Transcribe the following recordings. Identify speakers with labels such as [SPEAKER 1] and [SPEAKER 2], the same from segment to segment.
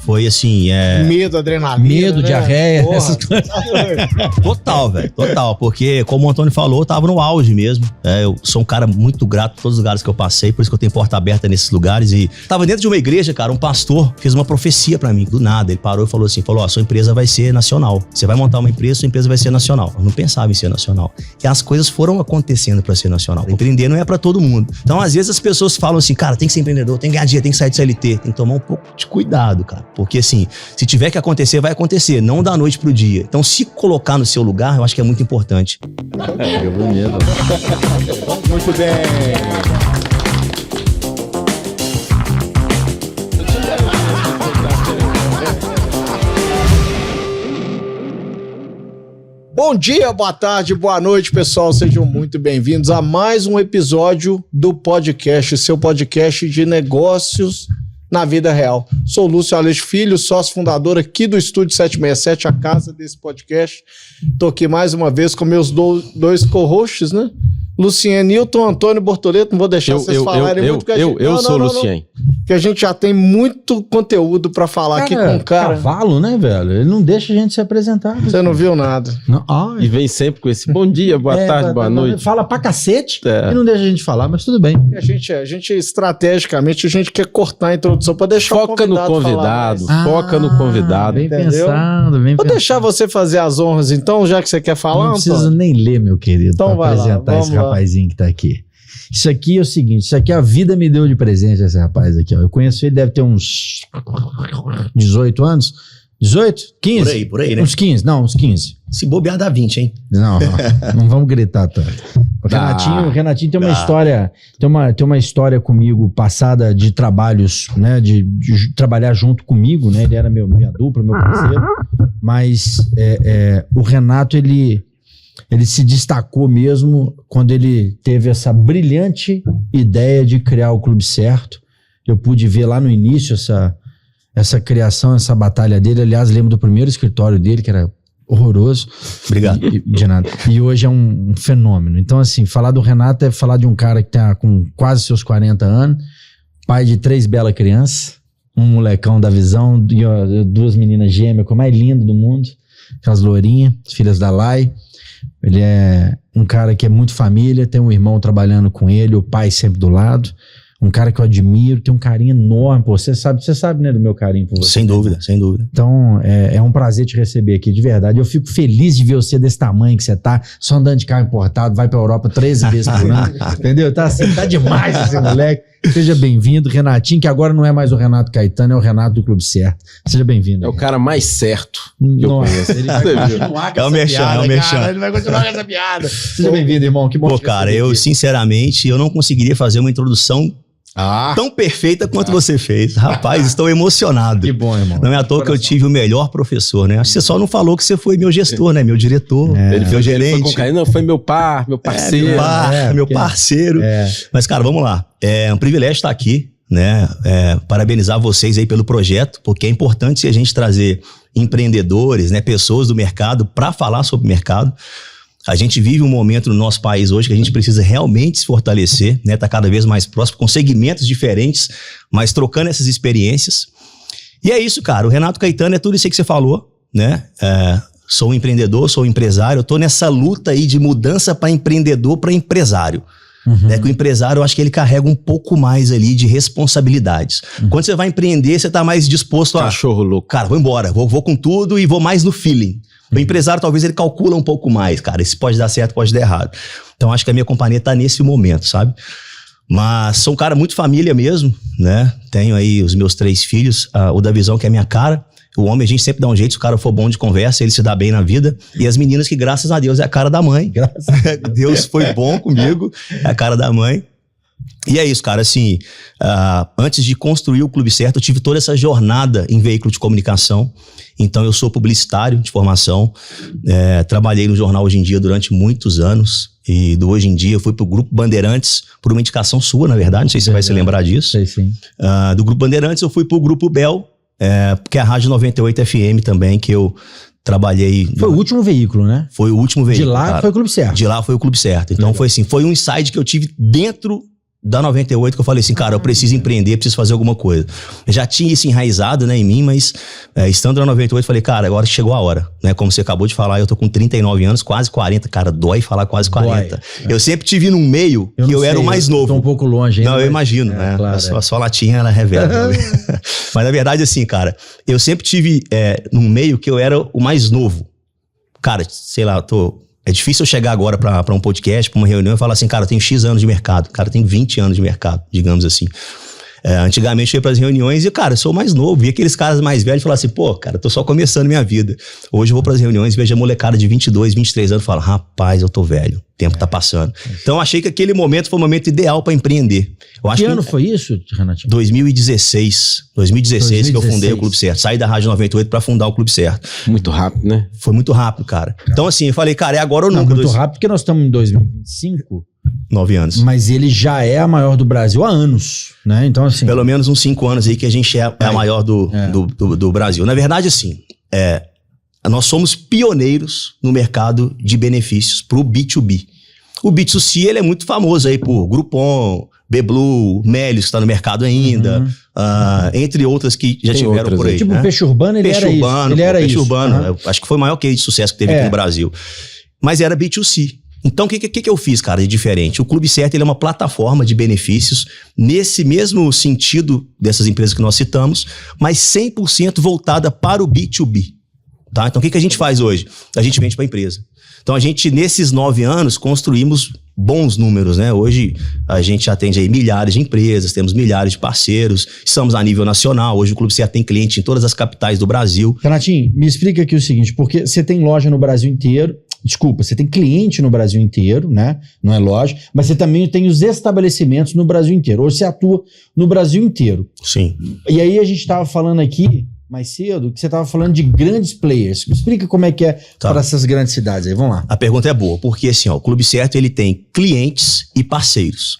[SPEAKER 1] Foi assim,
[SPEAKER 2] Medo, adrenalina,
[SPEAKER 3] medo,
[SPEAKER 2] né?
[SPEAKER 3] diarreia.
[SPEAKER 1] Total, velho, total. Porque, como o Antônio falou, eu tava no auge mesmo. Eu sou um cara muito grato por todos os lugares que eu passei, por isso que eu tenho porta aberta nesses lugares. E tava dentro de uma igreja, cara, um pastor fez uma profecia pra mim, do nada. Ele parou e falou assim, ó, sua empresa vai ser nacional. Você vai montar uma empresa, sua empresa vai ser nacional. Eu não pensava em ser nacional. E as coisas foram acontecendo pra ser nacional. Empreender não é pra todo mundo. Então, às vezes, as pessoas falam assim, cara, tem que ser empreendedor, tem que ganhar dinheiro, tem que sair de CLT. Tem que tomar um pouco de cuidado, cara. Porque, assim, se tiver que acontecer, vai acontecer. Não da noite pro dia. Então, se colocar no seu lugar, eu acho que é muito importante.
[SPEAKER 4] Eu vou mesmo.
[SPEAKER 2] Muito bem. Bom dia, boa tarde, boa noite, pessoal. Sejam muito bem-vindos a mais um episódio do podcast, seu podcast de negócios na vida real. Sou Lúcio Aleixo Filho, sócio fundador aqui do Estúdio 767, a casa desse podcast. Tô aqui mais uma vez com meus dois co-hosts, né? Lucien Newton, Antônio Bortoleto. Não vou deixar vocês falarem muito.
[SPEAKER 4] Eu sou o Lucien.
[SPEAKER 2] Que a gente já tem muito conteúdo pra falar aqui com o cara.
[SPEAKER 3] Cavalo, né, velho? Ele não deixa a gente se apresentar.
[SPEAKER 2] Você não viu nada.
[SPEAKER 3] Não.
[SPEAKER 4] E vem sempre com esse bom dia, boa tarde, boa noite.
[SPEAKER 3] Fala pra cacete e não deixa a gente falar, mas tudo bem.
[SPEAKER 2] A gente estrategicamente, a gente quer cortar a introdução pra deixar
[SPEAKER 4] foca no convidado, foca no convidado.
[SPEAKER 3] Bem
[SPEAKER 2] entendeu?
[SPEAKER 3] pensando, bem
[SPEAKER 2] Vou
[SPEAKER 3] pensando.
[SPEAKER 2] deixar você fazer as honras então, já que você quer falar,
[SPEAKER 3] Não preciso
[SPEAKER 2] Antônio?
[SPEAKER 3] nem ler, meu querido,
[SPEAKER 2] Então
[SPEAKER 3] pra
[SPEAKER 2] vai lá,
[SPEAKER 3] apresentar
[SPEAKER 2] vamos
[SPEAKER 3] esse
[SPEAKER 2] lá.
[SPEAKER 3] rapazinho que tá aqui. Isso aqui é o seguinte, isso aqui a vida me deu de presente, esse rapaz aqui, ó. Eu conheço ele, deve ter uns 18 anos. 18? 15?
[SPEAKER 1] Por aí, né?
[SPEAKER 3] Uns 15, não, uns 15.
[SPEAKER 1] Se bobear, dá 20, hein?
[SPEAKER 3] Não vamos gritar tanto. O Renatinho tem uma história, tem uma história comigo passada de trabalhos, né, de trabalhar junto comigo, né, ele era minha dupla, meu parceiro, mas o Renato, ele se destacou mesmo quando ele teve essa brilhante ideia de criar o Clube Certo. Eu pude ver lá no início essa criação, essa batalha dele. Aliás, lembro do primeiro escritório dele, que era horroroso.
[SPEAKER 1] Obrigado.
[SPEAKER 3] De nada. E hoje é um fenômeno. Então, assim, falar do Renato é falar de um cara que tá com quase seus 40 anos, pai de 3 belas crianças, um molecão da visão, 2 meninas gêmeas, com o mais lindo do mundo, aquelas lourinhas, filhas da Lai. Ele é um cara que é muito família, tem um irmão trabalhando com ele, o pai sempre do lado. Um cara que eu admiro, tem um carinho enorme. Pô, você sabe, né, do meu carinho por você.
[SPEAKER 1] Sem dúvida, sem dúvida.
[SPEAKER 3] Então, é um prazer te receber aqui, de verdade. Eu fico feliz de ver você desse tamanho que você tá, só andando de carro importado, vai pra Europa 13 vezes por ano, entendeu? Tá assim, tá demais esse moleque. Seja bem-vindo, Renatinho, que agora não é mais o Renato Caetano, é o Renato do Clube Certo. Seja bem-vindo.
[SPEAKER 4] É o cara mais certo que eu conheço.
[SPEAKER 3] Ele vai continuar com
[SPEAKER 1] É o merchan.
[SPEAKER 3] Ele vai continuar com essa piada. Seja bem-vindo, irmão. Que bom
[SPEAKER 1] Pô,
[SPEAKER 3] te
[SPEAKER 1] cara,
[SPEAKER 3] receber
[SPEAKER 1] eu
[SPEAKER 3] aqui.
[SPEAKER 1] sinceramente, eu não conseguiria fazer uma introdução tão perfeita quanto você fez. Rapaz, estou emocionado.
[SPEAKER 3] Que bom, irmão.
[SPEAKER 1] Não é à toa que eu tive o melhor professor, né? Acho que você só não falou que você foi meu gestor, né? Meu diretor,
[SPEAKER 4] Ele
[SPEAKER 1] meu gerente.
[SPEAKER 4] Foi com carinho, não, foi meu parceiro.
[SPEAKER 1] Meu parceiro. Mas, cara, vamos lá. É um privilégio estar aqui, né? Parabenizar vocês aí pelo projeto, porque é importante a gente trazer empreendedores, né? Pessoas do mercado para falar sobre o mercado. A gente vive um momento no nosso país hoje que a gente precisa realmente se fortalecer, né? Tá cada vez mais próximo, com segmentos diferentes, mas trocando essas experiências. E é isso, cara. O Renato Caetano é tudo isso aí que você falou, né? Sou um empreendedor, sou um empresário. Eu tô nessa luta aí de mudança para empreendedor para empresário. Que o empresário, eu acho que ele carrega um pouco mais ali de responsabilidades. Quando você vai empreender, você tá mais disposto a...
[SPEAKER 4] Cachorro louco.
[SPEAKER 1] Cara, vou embora, vou com tudo e vou mais no feeling. O empresário, talvez, ele calcula um pouco mais, cara. Isso pode dar certo, pode dar errado. Então, acho que a minha companhia tá nesse momento, sabe? Mas sou um cara muito família mesmo, né? Tenho aí os meus 3 filhos, o da visão, que é minha cara. O homem, a gente sempre dá um jeito, se o cara for bom de conversa, ele se dá bem na vida. E as meninas que, graças a Deus, é a cara da mãe. Graças a Deus foi bom comigo, é a cara da mãe. E é isso, cara, assim, antes de construir o Clube Certo, eu tive toda essa jornada em veículo de comunicação. Então, eu sou publicitário de formação, trabalhei no jornal Hoje em Dia durante muitos anos, e do Hoje em Dia eu fui pro Grupo Bandeirantes, por uma indicação sua, na verdade, não sei se você vai se lembrar disso.
[SPEAKER 3] Sei sim.
[SPEAKER 1] Do Grupo Bandeirantes eu fui pro Grupo Bel, que é a Rádio 98 FM também, que eu trabalhei...
[SPEAKER 3] Foi o último veículo, né?
[SPEAKER 1] Foi o último veículo,
[SPEAKER 3] De lá
[SPEAKER 1] cara.
[SPEAKER 3] foi o Clube Certo.
[SPEAKER 1] De lá foi o Clube Certo. Então foi assim, foi um insight que eu tive dentro da 98 que eu falei assim, cara, eu preciso empreender, preciso fazer alguma coisa. Eu já tinha isso enraizado, né, em mim, mas estando na 98, eu falei, cara, agora chegou a hora, né? Como você acabou de falar, eu tô com 39 anos, quase 40, cara, dói falar quase 40. Eu sempre tive num meio que eu era o mais novo.
[SPEAKER 3] Tô um pouco longe ainda.
[SPEAKER 1] Não, eu imagino, né? Claro, só a latinha, ela revela. Mas na verdade, assim, cara, eu sempre tive num meio que eu era o mais novo. Cara, sei lá, é difícil eu chegar agora pra um podcast, pra uma reunião e falar assim, cara, eu tenho X anos de mercado. Cara, eu tenho 20 anos de mercado, digamos assim. Antigamente eu ia pras reuniões e, cara, eu sou mais novo. Vi aqueles caras mais velhos e falavam assim, pô, cara, tô só começando minha vida. Hoje eu vou pras reuniões e vejo a molecada de 22, 23 anos e falo, rapaz, eu tô velho. O tempo tá passando. Então eu achei que aquele momento foi o momento ideal pra empreender.
[SPEAKER 3] Que ano foi isso, Renatinho?
[SPEAKER 1] 2016 que eu fundei o Clube Certo. Saí da Rádio 98 pra fundar o Clube Certo.
[SPEAKER 4] Muito rápido, né?
[SPEAKER 1] Foi muito rápido, cara. Então assim, eu falei, cara, é agora ou nunca.
[SPEAKER 3] Muito rápido porque nós estamos em 2025.
[SPEAKER 1] 9 anos.
[SPEAKER 3] Mas ele já é a maior do Brasil há anos, né? Então assim...
[SPEAKER 1] Pelo menos uns 5 anos aí que a gente é a maior do Brasil. Na verdade, assim, nós somos pioneiros no mercado de benefícios pro B2B. O B2C, ele é muito famoso aí por Groupon, B-Blue, Melios, que está no mercado ainda, entre outras que já tiveram outras por aí.
[SPEAKER 3] Tipo, o Peixe Urbano, ele era isso.
[SPEAKER 1] Peixe Urbano, acho que foi o maior case de sucesso que teve aqui no Brasil. Mas era B2C. Então, o que eu fiz, cara, de diferente? O Clube Certo, ele é uma plataforma de benefícios nesse mesmo sentido dessas empresas que nós citamos, mas 100% voltada para o B2B. Tá? Então, o que a gente faz hoje? A gente vende para a empresa. Então, a gente, nesses 9 anos, construímos bons números, né? Hoje, a gente atende aí milhares de empresas, temos milhares de parceiros, estamos a nível nacional. Hoje, o Clube Certo tem cliente em todas as capitais do Brasil.
[SPEAKER 3] Renatinho, me explica aqui o seguinte, porque você tem loja no Brasil inteiro, desculpa, você tem cliente no Brasil inteiro, né? Não é loja, mas você também tem os estabelecimentos no Brasil inteiro. Hoje você atua no Brasil inteiro.
[SPEAKER 1] Sim.
[SPEAKER 3] E aí a gente estava falando aqui mais cedo que você estava falando de grandes players. Me explica como é que é para essas grandes cidades aí. Vamos lá.
[SPEAKER 1] A pergunta é boa, porque assim, o Clube Certo, ele tem clientes e parceiros.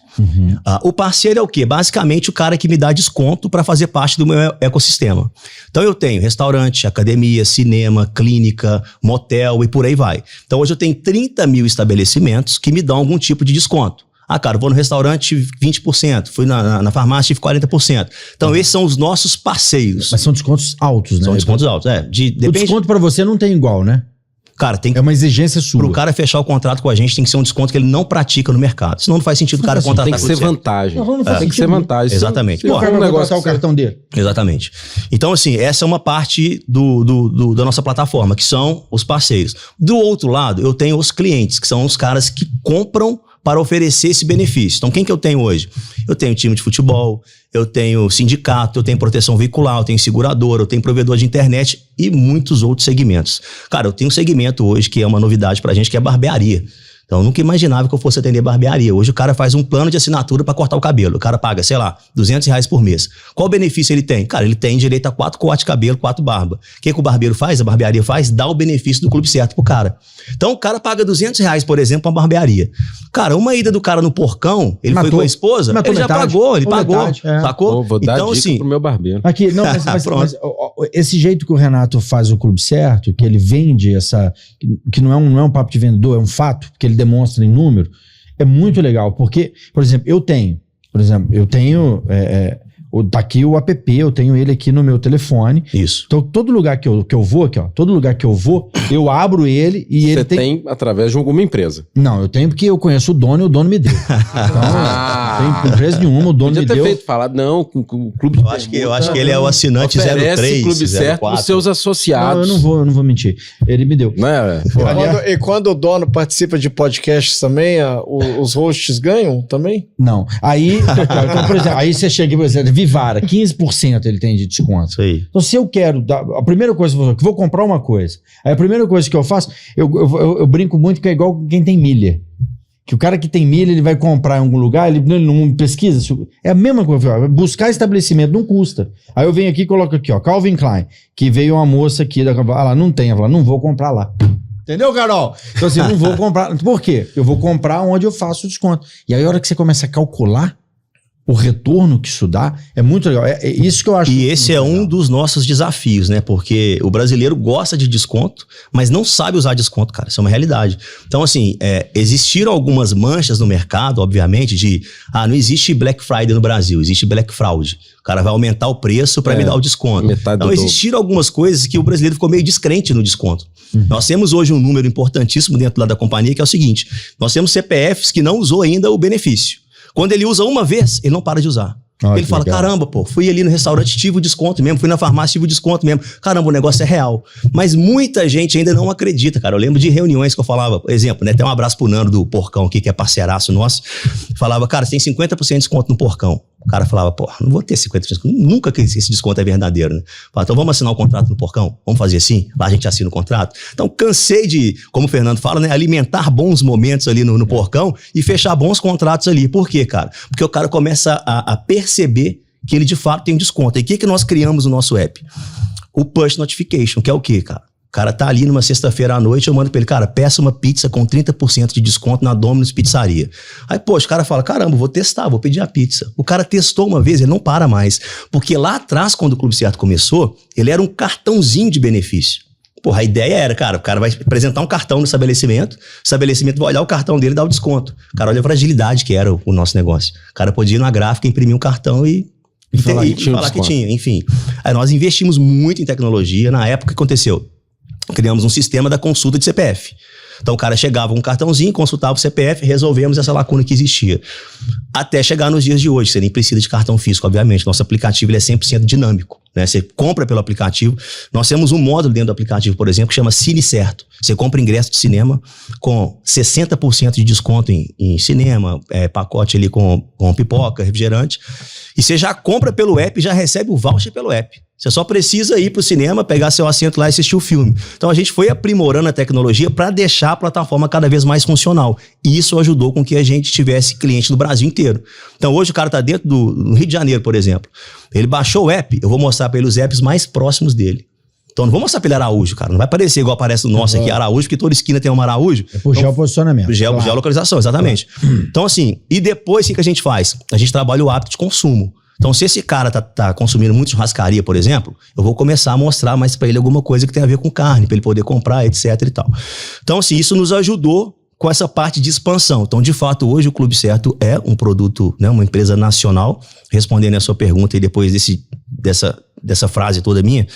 [SPEAKER 1] O parceiro é o quê? Basicamente o cara que me dá desconto para fazer parte do meu ecossistema. Então eu tenho restaurante, academia, cinema, clínica, motel e por aí vai. Então hoje eu tenho 30 mil estabelecimentos que me dão algum tipo de desconto. Ah, cara, vou no restaurante 20%, fui na farmácia tive 40%. Então esses são os nossos parceiros.
[SPEAKER 3] Mas são descontos altos, né?
[SPEAKER 1] São descontos altos, depende...
[SPEAKER 3] O desconto para você não tem igual, né?
[SPEAKER 1] Cara, tem que...
[SPEAKER 3] É uma exigência sua.
[SPEAKER 1] Pro cara fechar o contrato com a gente, tem que ser um desconto que ele não pratica no mercado. Senão não faz sentido o cara contratar.
[SPEAKER 4] Tem que ser vantagem.
[SPEAKER 3] Tem que ser vantagem.
[SPEAKER 1] Exatamente.
[SPEAKER 3] O cara vai passar o cartão dele.
[SPEAKER 1] Exatamente. Então, assim, essa é uma parte da nossa plataforma, que são os parceiros. Do outro lado, eu tenho os clientes, que são os caras que compram para oferecer esse benefício. Então, quem que eu tenho hoje? Eu tenho time de futebol, eu tenho sindicato, eu tenho proteção veicular, eu tenho seguradora, eu tenho provedor de internet e muitos outros segmentos. Cara, eu tenho um segmento hoje que é uma novidade pra gente, que é barbearia. Então, eu nunca imaginava que eu fosse atender barbearia. Hoje o cara faz um plano de assinatura para cortar o cabelo. O cara paga, sei lá, R$200 por mês. Qual benefício ele tem? Cara, ele tem direito a 4 cortes de cabelo, 4 barbas. O que o barbeiro faz? A barbearia faz? Dá o benefício do Clube Certo pro cara. Então, o cara paga R$200, por exemplo, pra uma barbearia. Cara, uma ida do cara no porcão, ele foi com a esposa, ele já pagou, ele pagou, sacou?
[SPEAKER 4] Vou dar
[SPEAKER 1] então,
[SPEAKER 4] dica
[SPEAKER 1] assim,
[SPEAKER 4] pro meu barbeiro.
[SPEAKER 3] Aqui, não, mas esse jeito que o Renato faz o Clube Certo, que ele vende que não é um papo de vendedor, é um fato, que ele demonstra em número, é muito legal, porque, por exemplo, eu tenho tá aqui o app, eu tenho ele aqui no meu telefone.
[SPEAKER 1] Isso.
[SPEAKER 3] Então, todo lugar que eu vou aqui, ó, eu abro ele e ele
[SPEAKER 4] tem através de alguma empresa.
[SPEAKER 3] Não, eu tenho porque eu conheço o dono e o dono me deu. Então, tem empresa nenhuma, o dono me deu.
[SPEAKER 4] Podia ter falado, não, com o Clube
[SPEAKER 1] eu acho que ele é o assinante 03,
[SPEAKER 4] Clube Certo para os seus associados.
[SPEAKER 3] Não, eu não vou mentir. Ele me deu.
[SPEAKER 4] Não é?
[SPEAKER 2] E quando o dono participa de podcasts também, os hosts ganham também?
[SPEAKER 3] Não. Aí, então, por exemplo, aí você chega, por exemplo, Vivara, 15% ele tem de desconto.
[SPEAKER 1] Isso aí.
[SPEAKER 3] Então, se eu quero, a primeira coisa que vou comprar uma coisa, aí a primeira coisa que eu faço, eu brinco muito que é igual quem tem milha. Que o cara que tem milha, ele vai comprar em algum lugar, ele não pesquisa. É a mesma coisa. Buscar estabelecimento não custa. Aí eu venho aqui e coloco aqui, ó, Calvin Klein, que veio uma moça aqui, lá não tem, ela fala, não vou comprar lá. Entendeu, Carol? Então assim, não vou comprar. Por quê? Eu vou comprar onde eu faço o desconto. E aí a hora que você começa a calcular, o retorno que isso dá é muito legal. É isso que eu acho.
[SPEAKER 1] E esse é um dos nossos desafios, né? Porque o brasileiro gosta de desconto, mas não sabe usar desconto, cara. Isso é uma realidade. Então, assim, existiram algumas manchas no mercado, obviamente, de não existe Black Friday no Brasil, existe Black Fraud. O cara vai aumentar o preço para me dar o desconto. Então, existiram algumas coisas que o brasileiro ficou meio descrente no desconto. Nós temos hoje um número importantíssimo dentro lá da companhia, que é o seguinte: nós temos CPFs que não usou ainda o benefício. Quando ele usa uma vez, ele não para de usar. Ele fala, legal. Caramba, pô, fui ali no restaurante, tive o desconto mesmo, fui na farmácia, tive o desconto mesmo. Caramba, o negócio é real. Mas muita gente ainda não acredita, cara. Eu lembro de reuniões que eu falava, por exemplo, né, tem um abraço pro Nando do Porcão aqui, que é parceiraço nosso. Falava, cara, você tem 50% de desconto no Porcão. O cara falava, pô, não vou ter 50% de desconto. Nunca que esse desconto é verdadeiro, né? Falava, então vamos assinar um contrato no Porcão? Vamos fazer assim? Lá a gente assina o contrato. Então cansei de, como o Fernando fala, né, alimentar bons momentos ali no Porcão e fechar bons contratos ali. Por quê, cara? Porque o cara começa a perceber que ele de fato tem um desconto. E o que nós criamos no nosso app? O Push Notification, que é o quê, cara? O cara tá ali numa sexta-feira à noite, eu mando pra ele, cara, peça uma pizza com 30% de desconto na Domino's Pizzaria. Aí, poxa, o cara fala, caramba, vou testar, vou pedir a pizza. O cara testou uma vez, ele não para mais. Porque lá atrás, quando o Clube Certo começou, ele era um cartãozinho de benefício. Porra, a ideia era, cara, o cara vai apresentar um cartão no estabelecimento, o estabelecimento vai olhar o cartão dele e dar o desconto. Cara, olha a fragilidade que era o nosso negócio. O cara podia ir na gráfica, imprimir um cartão e falar que tinha, enfim. Aí nós investimos muito em tecnologia. Na época, o que aconteceu? Criamos um sistema da consulta de CPF. Então o cara chegava com um cartãozinho, consultava o CPF, resolvemos essa lacuna que existia. Até chegar nos dias de hoje, você nem precisa de cartão físico, obviamente. Nosso aplicativo ele é 100% dinâmico, né? Você compra pelo aplicativo. Nós temos um módulo dentro do aplicativo, por exemplo, que chama Cine Certo. Você compra ingresso de cinema com 60% de desconto em cinema, pacote ali com pipoca, refrigerante. E você já compra pelo app e já recebe o voucher pelo app. Você só precisa ir pro cinema, pegar seu assento lá e assistir o filme. Então a gente foi aprimorando a tecnologia para deixar a plataforma cada vez mais funcional. E isso ajudou com que a gente tivesse cliente no Brasil inteiro. Então hoje o cara tá dentro do Rio de Janeiro, por exemplo. Ele baixou o app, eu vou mostrar para ele os apps mais próximos dele. Então não vou mostrar pra ele Araújo, cara. Não vai parecer igual aparece o nosso aqui, Araújo, porque toda esquina tem uma Araújo.
[SPEAKER 3] É por geoposicionamento.
[SPEAKER 1] Geolocalização, exatamente. Então assim, e depois o que a gente faz? A gente trabalha o hábito de consumo. Então, se esse cara tá consumindo muito churrascaria, por exemplo, eu vou começar a mostrar mais pra ele alguma coisa que tem a ver com carne, pra ele poder comprar, etc e tal. Então, assim, isso nos ajudou com essa parte de expansão. Então, de fato, hoje o Clube Certo é um produto, né, uma empresa nacional. Respondendo a sua pergunta e depois dessa frase toda minha,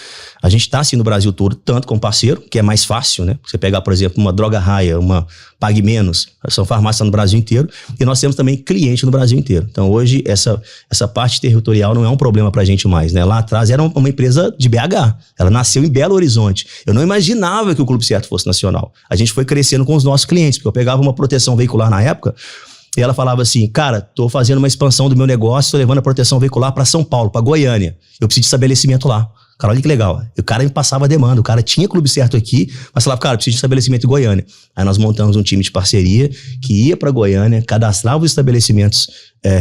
[SPEAKER 1] a gente está assim no Brasil todo, tanto com parceiro, que é mais fácil, né? Você pegar, por exemplo, uma Droga Raia, uma Pague Menos, são farmácias no Brasil inteiro, e nós temos também cliente no Brasil inteiro. Então hoje essa parte territorial não é um problema pra gente mais, né? Lá atrás era uma empresa de BH, ela nasceu em Belo Horizonte. Eu não imaginava que o Clube Certo fosse nacional. A gente foi crescendo com os nossos clientes, porque eu pegava uma proteção veicular na época, e ela falava assim, cara, tô fazendo uma expansão do meu negócio, tô levando a proteção veicular para São Paulo, para Goiânia. Eu preciso de estabelecimento lá. Cara, olha que legal. O cara me passava a demanda. O cara tinha Clube Certo aqui, mas falava, cara, preciso de estabelecimento em Goiânia. Aí nós montamos um time de parceria que ia para Goiânia, cadastrava os estabelecimentos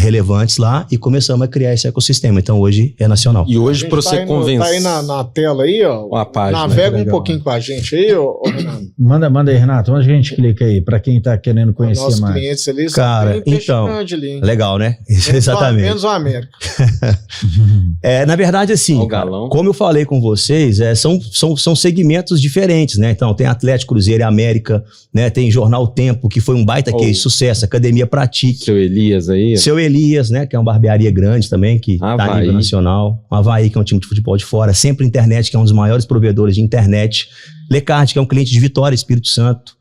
[SPEAKER 1] relevantes lá e começamos a criar esse ecossistema. Então hoje é nacional.
[SPEAKER 4] E hoje para você convencer...
[SPEAKER 2] Tá aí na tela aí, ó.
[SPEAKER 4] Uma página.
[SPEAKER 2] Navega um pouquinho com a gente aí, ó, Renato.
[SPEAKER 3] Manda aí, Renato. Onde a gente clica aí? Para quem tá querendo conhecer
[SPEAKER 2] nossos
[SPEAKER 3] mais.
[SPEAKER 2] Clientes ali,
[SPEAKER 1] cara, então,
[SPEAKER 2] ali,
[SPEAKER 1] legal, né? Exatamente.
[SPEAKER 2] Menos o América.
[SPEAKER 1] Na verdade, assim, como eu falei com vocês, são segmentos diferentes, né? Então, tem Atlético, Cruzeiro e América, né? Tem Jornal Tempo, que foi um baita case, sucesso, Academia Pratique.
[SPEAKER 4] Seu Elias aí.
[SPEAKER 1] Seu Elias, né? Que é uma barbearia grande também, que tá a nível nacional. Havaí, que é um time de futebol de fora. Sempre Internet, que é um dos maiores provedores de internet. Lecard, que é um cliente de Vitória, Espírito Santo.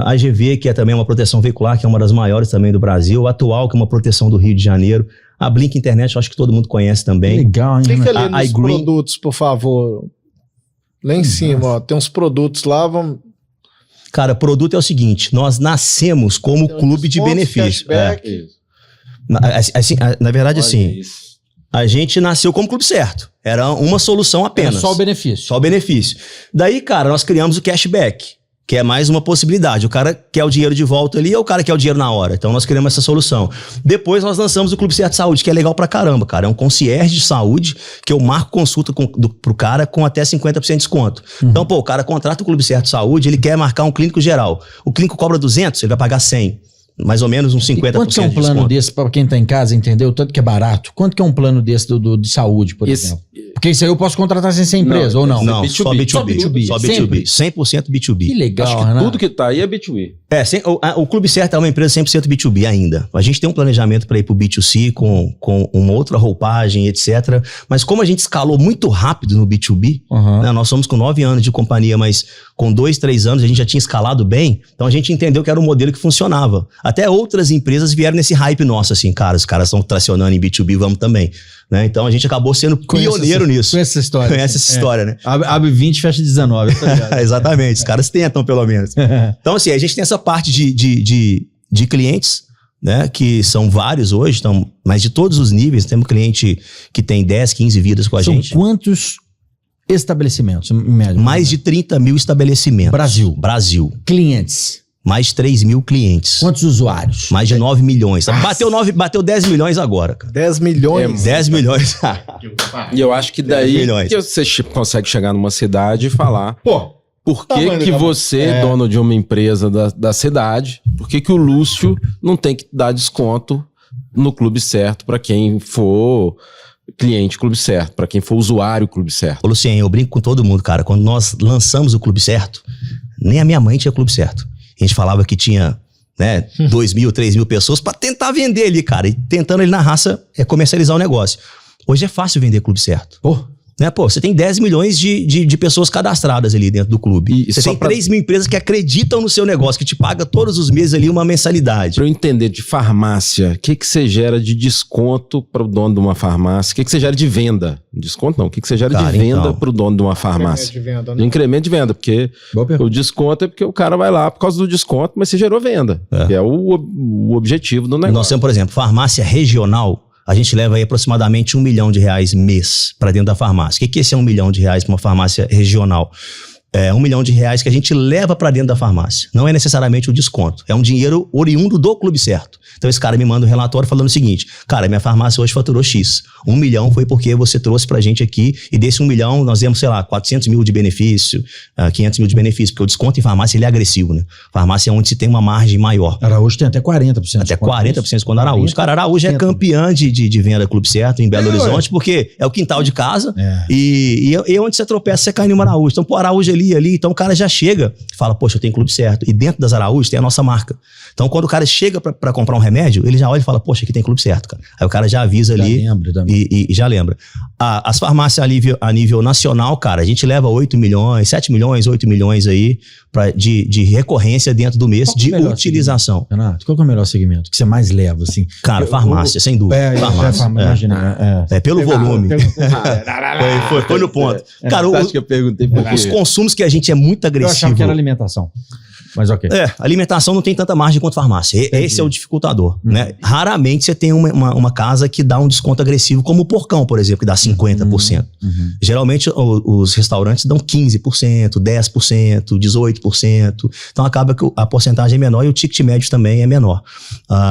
[SPEAKER 1] AGV, que é também uma proteção veicular, que é uma das maiores também do Brasil. Atual, que é uma proteção do Rio de Janeiro. A Blink Internet, eu acho que todo mundo conhece também.
[SPEAKER 3] Legal, hein?
[SPEAKER 2] Clica ali nos produtos, por favor. Lá em cima, ó, tem uns produtos lá, vamos...
[SPEAKER 1] Cara, produto é o seguinte, nós nascemos como clube de benefício. Na verdade, assim, a gente nasceu como Clube Certo. Era uma solução apenas.
[SPEAKER 3] Só o benefício.
[SPEAKER 1] Só o benefício. Daí, cara, nós criamos o cashback, que é mais uma possibilidade. O cara quer o dinheiro de volta ali ou o cara quer o dinheiro na hora? Então nós criamos essa solução. Depois nós lançamos o Clube Certo Saúde, que é legal pra caramba, cara. É um concierge de saúde que eu marco consulta pro cara com até 50% de desconto. Então, pô, o cara contrata o Clube Certo Saúde, ele quer marcar um clínico geral. O clínico cobra 200, ele vai pagar 100. mais ou menos uns 50%
[SPEAKER 3] Quanto que é um
[SPEAKER 1] de
[SPEAKER 3] plano
[SPEAKER 1] desconto.
[SPEAKER 3] desse, pra quem tá em casa, entendeu? Tanto que é barato. Quanto que é um plano desse de saúde, por exemplo? Porque isso aí eu posso contratar sem ser empresa, ou não?
[SPEAKER 1] Não,
[SPEAKER 4] B2B.
[SPEAKER 1] só B2B. Só
[SPEAKER 3] Sempre.
[SPEAKER 1] B2B. 100% B2B.
[SPEAKER 3] Que legal,
[SPEAKER 4] Acho que
[SPEAKER 3] Renato.
[SPEAKER 4] tudo que tá aí é B2B.
[SPEAKER 1] O Clube Certo é uma empresa 100% B2B ainda. A gente tem um planejamento para ir pro B2C com uma outra roupagem, etc. Mas como a gente escalou muito rápido no B2B,
[SPEAKER 3] Aham.
[SPEAKER 1] né, nós somos com 9 anos de companhia, mas com 2, 3 anos a gente já tinha escalado bem, então a gente entendeu que era um modelo que funcionava. Até outras empresas vieram nesse hype nosso, assim, cara, os caras estão tracionando em B2B, vamos também. Né? Então a gente acabou sendo pioneiro nisso.
[SPEAKER 3] Conhece essa história.
[SPEAKER 1] Conhece essa história, né?
[SPEAKER 3] Abre 20, fecha 19. Tá ligado?
[SPEAKER 1] Exatamente, os caras tentam pelo menos. Então, assim, a gente tem essa parte de clientes, né, que são vários hoje, então, mas de todos os níveis. Temos cliente que tem 10, 15 vidas com a
[SPEAKER 3] São
[SPEAKER 1] gente.
[SPEAKER 3] quantos estabelecimentos, em média?
[SPEAKER 1] Mais de 30 mil estabelecimentos. Brasil.
[SPEAKER 3] Clientes.
[SPEAKER 1] Mais de 3 mil clientes.
[SPEAKER 3] Quantos usuários?
[SPEAKER 1] Mais de 9 milhões. Bateu 10 milhões agora, cara.
[SPEAKER 2] 10 milhões.
[SPEAKER 1] 10 milhões.
[SPEAKER 4] E eu acho que
[SPEAKER 1] 10
[SPEAKER 4] daí
[SPEAKER 1] milhões.
[SPEAKER 4] que você consegue chegar numa cidade e falar,
[SPEAKER 2] Pô,
[SPEAKER 4] por
[SPEAKER 2] Tá
[SPEAKER 4] que
[SPEAKER 2] vendo,
[SPEAKER 4] que
[SPEAKER 2] tá
[SPEAKER 4] você, dono de uma empresa da cidade, por que que o Lúcio não tem que dar desconto no Clube Certo para quem for cliente Clube Certo, para quem for usuário Clube Certo?
[SPEAKER 1] Ô, Luciano, eu brinco com todo mundo, cara. Quando nós lançamos o Clube Certo, nem a minha mãe tinha Clube Certo. A gente falava que tinha, né, 2 mil, 3 mil pessoas pra tentar vender ali, cara. E tentando ele na raça comercializar o negócio. Hoje é fácil vender Clube Certo. Né, pô, você tem 10 milhões de pessoas cadastradas ali dentro do clube.
[SPEAKER 4] E
[SPEAKER 1] Você
[SPEAKER 4] só
[SPEAKER 1] tem
[SPEAKER 4] pra-
[SPEAKER 1] 3 mil empresas que acreditam no seu negócio, que te paga todos os meses ali uma mensalidade.
[SPEAKER 4] Para eu entender de farmácia, o que que você gera de desconto para o dono de uma farmácia? O que que você gera de venda? Desconto não, o que que você gera
[SPEAKER 1] Cara,
[SPEAKER 4] de venda
[SPEAKER 1] então.
[SPEAKER 4] para o dono de uma farmácia?
[SPEAKER 2] de venda,
[SPEAKER 4] De
[SPEAKER 2] né?
[SPEAKER 4] incremento de venda, porque
[SPEAKER 3] Boa pergunta.
[SPEAKER 4] o desconto é porque o cara vai lá por causa do desconto, mas você gerou venda, que é o objetivo do negócio.
[SPEAKER 1] Nós temos, por exemplo, farmácia regional. A gente leva aí aproximadamente R$1 milhão mês para dentro da farmácia. O que é esse R$1 milhão para uma farmácia regional? É R$1 milhão que a gente leva para dentro da farmácia. Não é necessariamente o desconto. É um dinheiro oriundo do Clube Certo. Então esse cara me manda um relatório falando o seguinte: cara, minha farmácia hoje faturou X. 1 milhão foi porque você trouxe pra gente aqui, e desse 1 milhão nós demos, sei lá, 400 mil de benefício, 500 mil de benefício, porque o desconto em farmácia ele é agressivo, né? Farmácia é onde se tem uma margem maior.
[SPEAKER 3] Araújo tem até 40%.
[SPEAKER 1] Até 40% de desconto na Araújo. Cara, Araújo é campeã de venda Clube Certo em Belo Horizonte, porque é o quintal de casa, e onde você tropeça, você cai no Araújo. Então, pô, Araújo ali, então o cara já chega e fala, poxa, eu tenho Clube Certo. E dentro das Araújo tem a nossa marca. Então, quando o cara chega pra comprar um remédio, ele já olha e fala, poxa, aqui tem Clube Certo, cara. Aí o cara já avisa ali
[SPEAKER 3] lembra também.
[SPEAKER 1] e já lembra. As farmácias a nível nacional, cara, a gente leva 8 milhões, 7 milhões, 8 milhões aí de recorrência dentro do mês
[SPEAKER 3] Qual que é o
[SPEAKER 1] de
[SPEAKER 3] melhor
[SPEAKER 1] utilização.
[SPEAKER 3] Renato, qual que é o melhor segmento que você mais leva, assim?
[SPEAKER 1] Cara, farmácia, sem dúvida. Farmácia.
[SPEAKER 3] Imagina.
[SPEAKER 1] É pelo volume. Foi no ponto. Cara,
[SPEAKER 4] Acho que eu perguntei por quê.
[SPEAKER 1] os consumos que a gente é muito
[SPEAKER 3] Eu
[SPEAKER 1] agressivo.
[SPEAKER 3] achava que era alimentação. Mas ok.
[SPEAKER 1] Alimentação não tem tanta margem quanto farmácia. Esse é o dificultador, né? Raramente você tem uma casa que dá um desconto agressivo, como o Porcão, por exemplo, que dá 50%. Geralmente os restaurantes dão 15%, 10%, 18%. Então acaba que a porcentagem é menor e o ticket médio também é menor.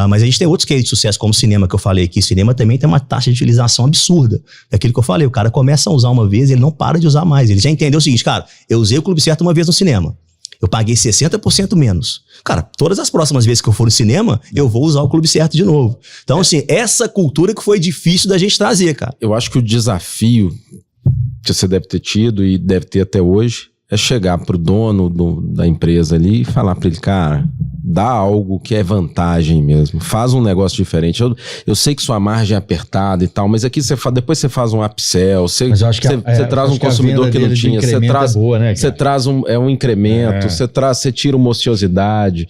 [SPEAKER 1] Mas a gente tem outros cases de sucesso, como o cinema, que eu falei aqui. Cinema também tem uma taxa de utilização absurda. É aquilo que eu falei, o cara começa a usar uma vez e ele não para de usar mais. Ele já entendeu o seguinte, cara, eu usei o Clube Certo uma vez no cinema. Eu paguei 60% menos. Cara, todas as próximas vezes que eu for no cinema, eu vou usar o Clube Certo de novo. Então, assim, essa cultura que foi difícil da gente trazer, cara.
[SPEAKER 4] Eu acho que o desafio que você deve ter tido e deve ter até hoje é chegar pro dono da empresa ali e falar pra ele, cara, dá algo que é vantagem mesmo, faz um negócio diferente. Eu sei que sua margem é apertada e tal, mas aqui depois você faz um upsell, você traz um consumidor que não tinha, você traz,
[SPEAKER 3] boa, né,
[SPEAKER 4] você traz um incremento, você tira uma ociosidade.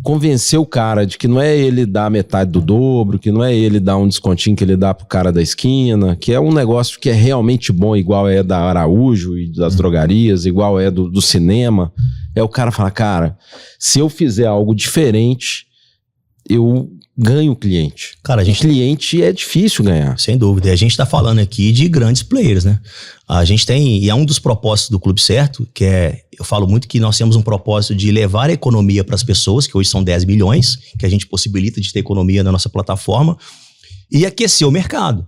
[SPEAKER 4] Convencer o cara de que não é ele dar metade do dobro, que não é ele dar um descontinho que ele dá pro cara da esquina, que é um negócio que é realmente bom, igual é da Araújo e das drogarias, igual é do cinema. É o cara falar, cara, se eu fizer algo diferente, eu ganho o cliente.
[SPEAKER 1] Cara,
[SPEAKER 4] o cliente é difícil ganhar.
[SPEAKER 1] Sem dúvida. E a gente tá falando aqui de grandes players, né? A gente tem, e é um dos propósitos do Clube Certo, que é, eu falo muito que nós temos um propósito de levar a economia para as pessoas, que hoje são 10 milhões, que a gente possibilita de ter economia na nossa plataforma, e aquecer o mercado.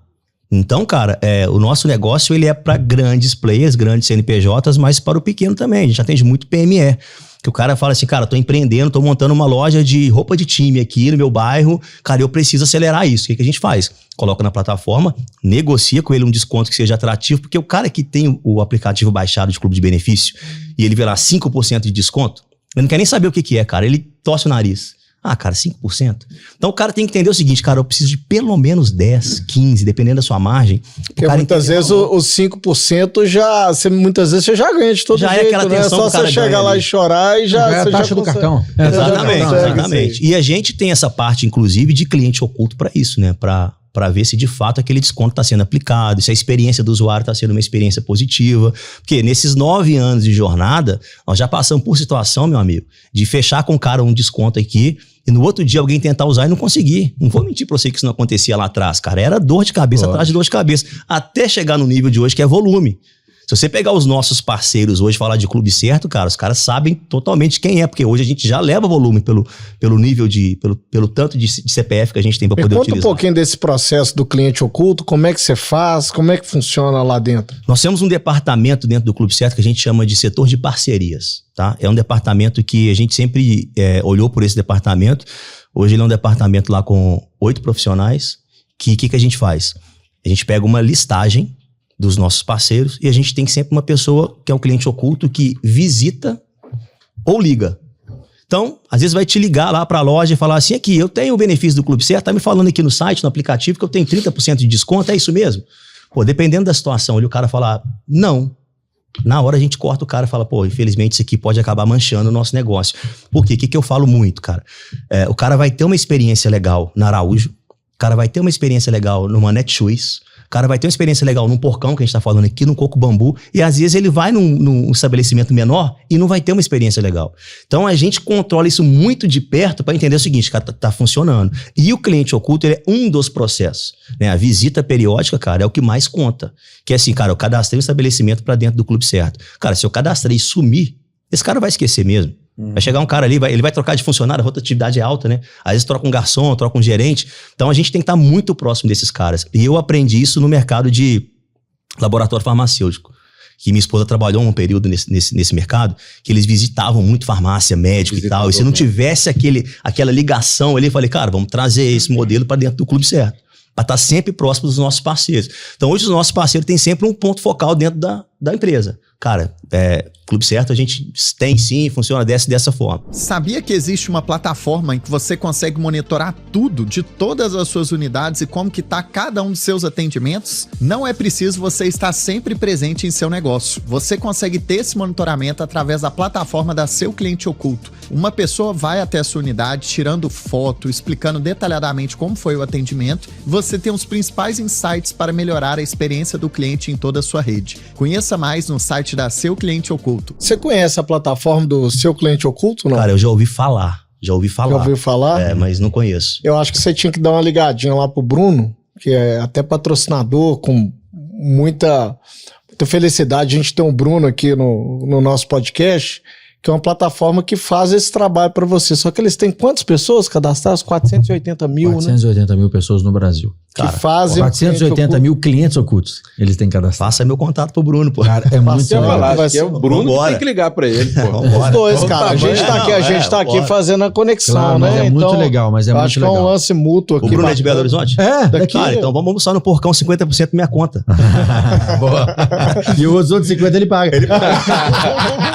[SPEAKER 1] Então, cara, o nosso negócio ele é para grandes players, grandes CNPJs, mas para o pequeno também. A gente atende muito PME. Que o cara fala assim, cara, tô empreendendo, tô montando uma loja de roupa de time aqui no meu bairro, cara, eu preciso acelerar isso. O que a gente faz? Coloca na plataforma, negocia com ele um desconto que seja atrativo, porque o cara que tem o aplicativo baixado de clube de benefício e ele vê lá 5% de desconto, ele não quer nem saber o que é, cara, ele torce o nariz. Ah, cara, 5%. Então o cara tem que entender o seguinte, cara, eu preciso de pelo menos 10, 15, dependendo da sua margem.
[SPEAKER 2] Porque muitas vezes os 5% muitas vezes você já ganha de todo
[SPEAKER 1] já
[SPEAKER 2] jeito,
[SPEAKER 1] é aquela
[SPEAKER 2] né? É só você chegar lá e chorar e já...
[SPEAKER 3] É a taxa do cartão.
[SPEAKER 1] Exatamente. E a gente tem essa parte, inclusive, de cliente oculto para isso, né? Para ver se de fato aquele desconto está sendo aplicado, se a experiência do usuário está sendo uma experiência positiva. Porque nesses 9 anos de jornada, nós já passamos por situação, meu amigo, de fechar com o cara um desconto aqui e no outro dia alguém tentar usar e não conseguir. Não vou mentir para você que isso não acontecia lá atrás, cara. Era dor de cabeça atrás de dor de cabeça. Até chegar no nível de hoje que é volume. Se você pegar os nossos parceiros hoje e falar de Clube Certo, cara, os caras sabem totalmente quem é, porque hoje a gente já leva volume pelo nível pelo tanto de CPF que a gente tem para poder utilizar.
[SPEAKER 2] Conta um pouquinho desse processo do cliente oculto, como é que você faz, como é que funciona lá dentro?
[SPEAKER 1] Nós temos um departamento dentro do Clube Certo que a gente chama de setor de parcerias, tá? É um departamento que a gente sempre olhou por esse departamento. Hoje ele é um departamento lá com 8 profissionais. Que a gente faz? A gente pega uma listagem dos nossos parceiros e a gente tem sempre uma pessoa que é um cliente oculto que visita ou liga. Então, às vezes vai te ligar lá para a loja e falar assim, aqui, eu tenho o benefício do Clube Certo, tá me falando aqui no site, no aplicativo, que eu tenho 30% de desconto, é isso mesmo? Pô, dependendo da situação, ali o cara falar, não. Na hora a gente corta o cara e fala, pô, infelizmente isso aqui pode acabar manchando o nosso negócio. Por quê? O que eu falo muito, cara? O cara vai ter uma experiência legal na Araújo, o cara vai ter uma experiência legal numa Netshoes, o cara vai ter uma experiência legal num Porcão, que a gente tá falando aqui, num Coco Bambu, e às vezes ele vai num estabelecimento menor e não vai ter uma experiência legal. Então a gente controla isso muito de perto para entender o seguinte, cara, tá funcionando. E o cliente oculto, ele é um dos processos, né? A visita periódica, cara, é o que mais conta. Que é assim, cara, eu cadastrei um estabelecimento para dentro do Clube Certo. Cara, se eu cadastrei e sumir, esse cara vai esquecer mesmo. Vai chegar um cara ali, ele vai trocar de funcionário, a rotatividade é alta, né? Às vezes troca um garçom, troca um gerente. Então a gente tem que estar muito próximo desses caras. E eu aprendi isso no mercado de laboratório farmacêutico. Que minha esposa trabalhou um período nesse mercado, que eles visitavam muito farmácia, médico e tal. E se não tivesse aquela ligação ali, eu falei, cara, vamos trazer esse modelo para dentro do Clube Certo. Para estar sempre próximo dos nossos parceiros. Então hoje os nossos parceiros têm sempre um ponto focal dentro da empresa. Cara, Clube Certo a gente tem sim, funciona dessa forma.
[SPEAKER 5] Sabia que existe uma plataforma em que você consegue monitorar tudo de todas as suas unidades e como que tá cada um dos seus atendimentos? Não é preciso você estar sempre presente em seu negócio. Você consegue ter esse monitoramento através da plataforma da Seu Cliente Oculto. Uma pessoa vai até a sua unidade tirando foto, explicando detalhadamente como foi o atendimento. Você tem os principais insights para melhorar a experiência do cliente em toda a sua rede. Conheça mais no site da Seu Cliente Oculto.
[SPEAKER 2] Você conhece a plataforma do Seu Cliente Oculto, não?
[SPEAKER 1] Cara, eu já ouvi falar. Já ouviu falar?
[SPEAKER 2] Mas não conheço. Eu acho que você tinha que dar uma ligadinha lá pro Bruno, que é até patrocinador, com muita felicidade. A gente tem o Bruno aqui no nosso podcast, que é uma plataforma que faz esse trabalho para você. Só que eles têm quantas pessoas cadastradas? 480 mil,
[SPEAKER 3] 480 mil pessoas no Brasil.
[SPEAKER 2] Cara, que fazem
[SPEAKER 3] 480 mil clientes ocultos. Eles têm cadastrado.
[SPEAKER 1] Faça meu contato pro Bruno, pô.
[SPEAKER 3] Cara, é muito legal.
[SPEAKER 4] Acho que é o Bruno que tem que ligar pra ele, pô.
[SPEAKER 2] Os dois, cara. A gente tá aqui fazendo a conexão,
[SPEAKER 3] claro,
[SPEAKER 2] né?
[SPEAKER 3] Mas é muito legal, mas é muito
[SPEAKER 2] acho
[SPEAKER 3] legal.
[SPEAKER 2] que é um lance mútuo aqui.
[SPEAKER 1] O Bruno é de Belo Horizonte?
[SPEAKER 2] Daqui.
[SPEAKER 1] Cara, então vamos almoçar no Porcão 50% minha conta.
[SPEAKER 3] Boa. E os outros 50 ele paga.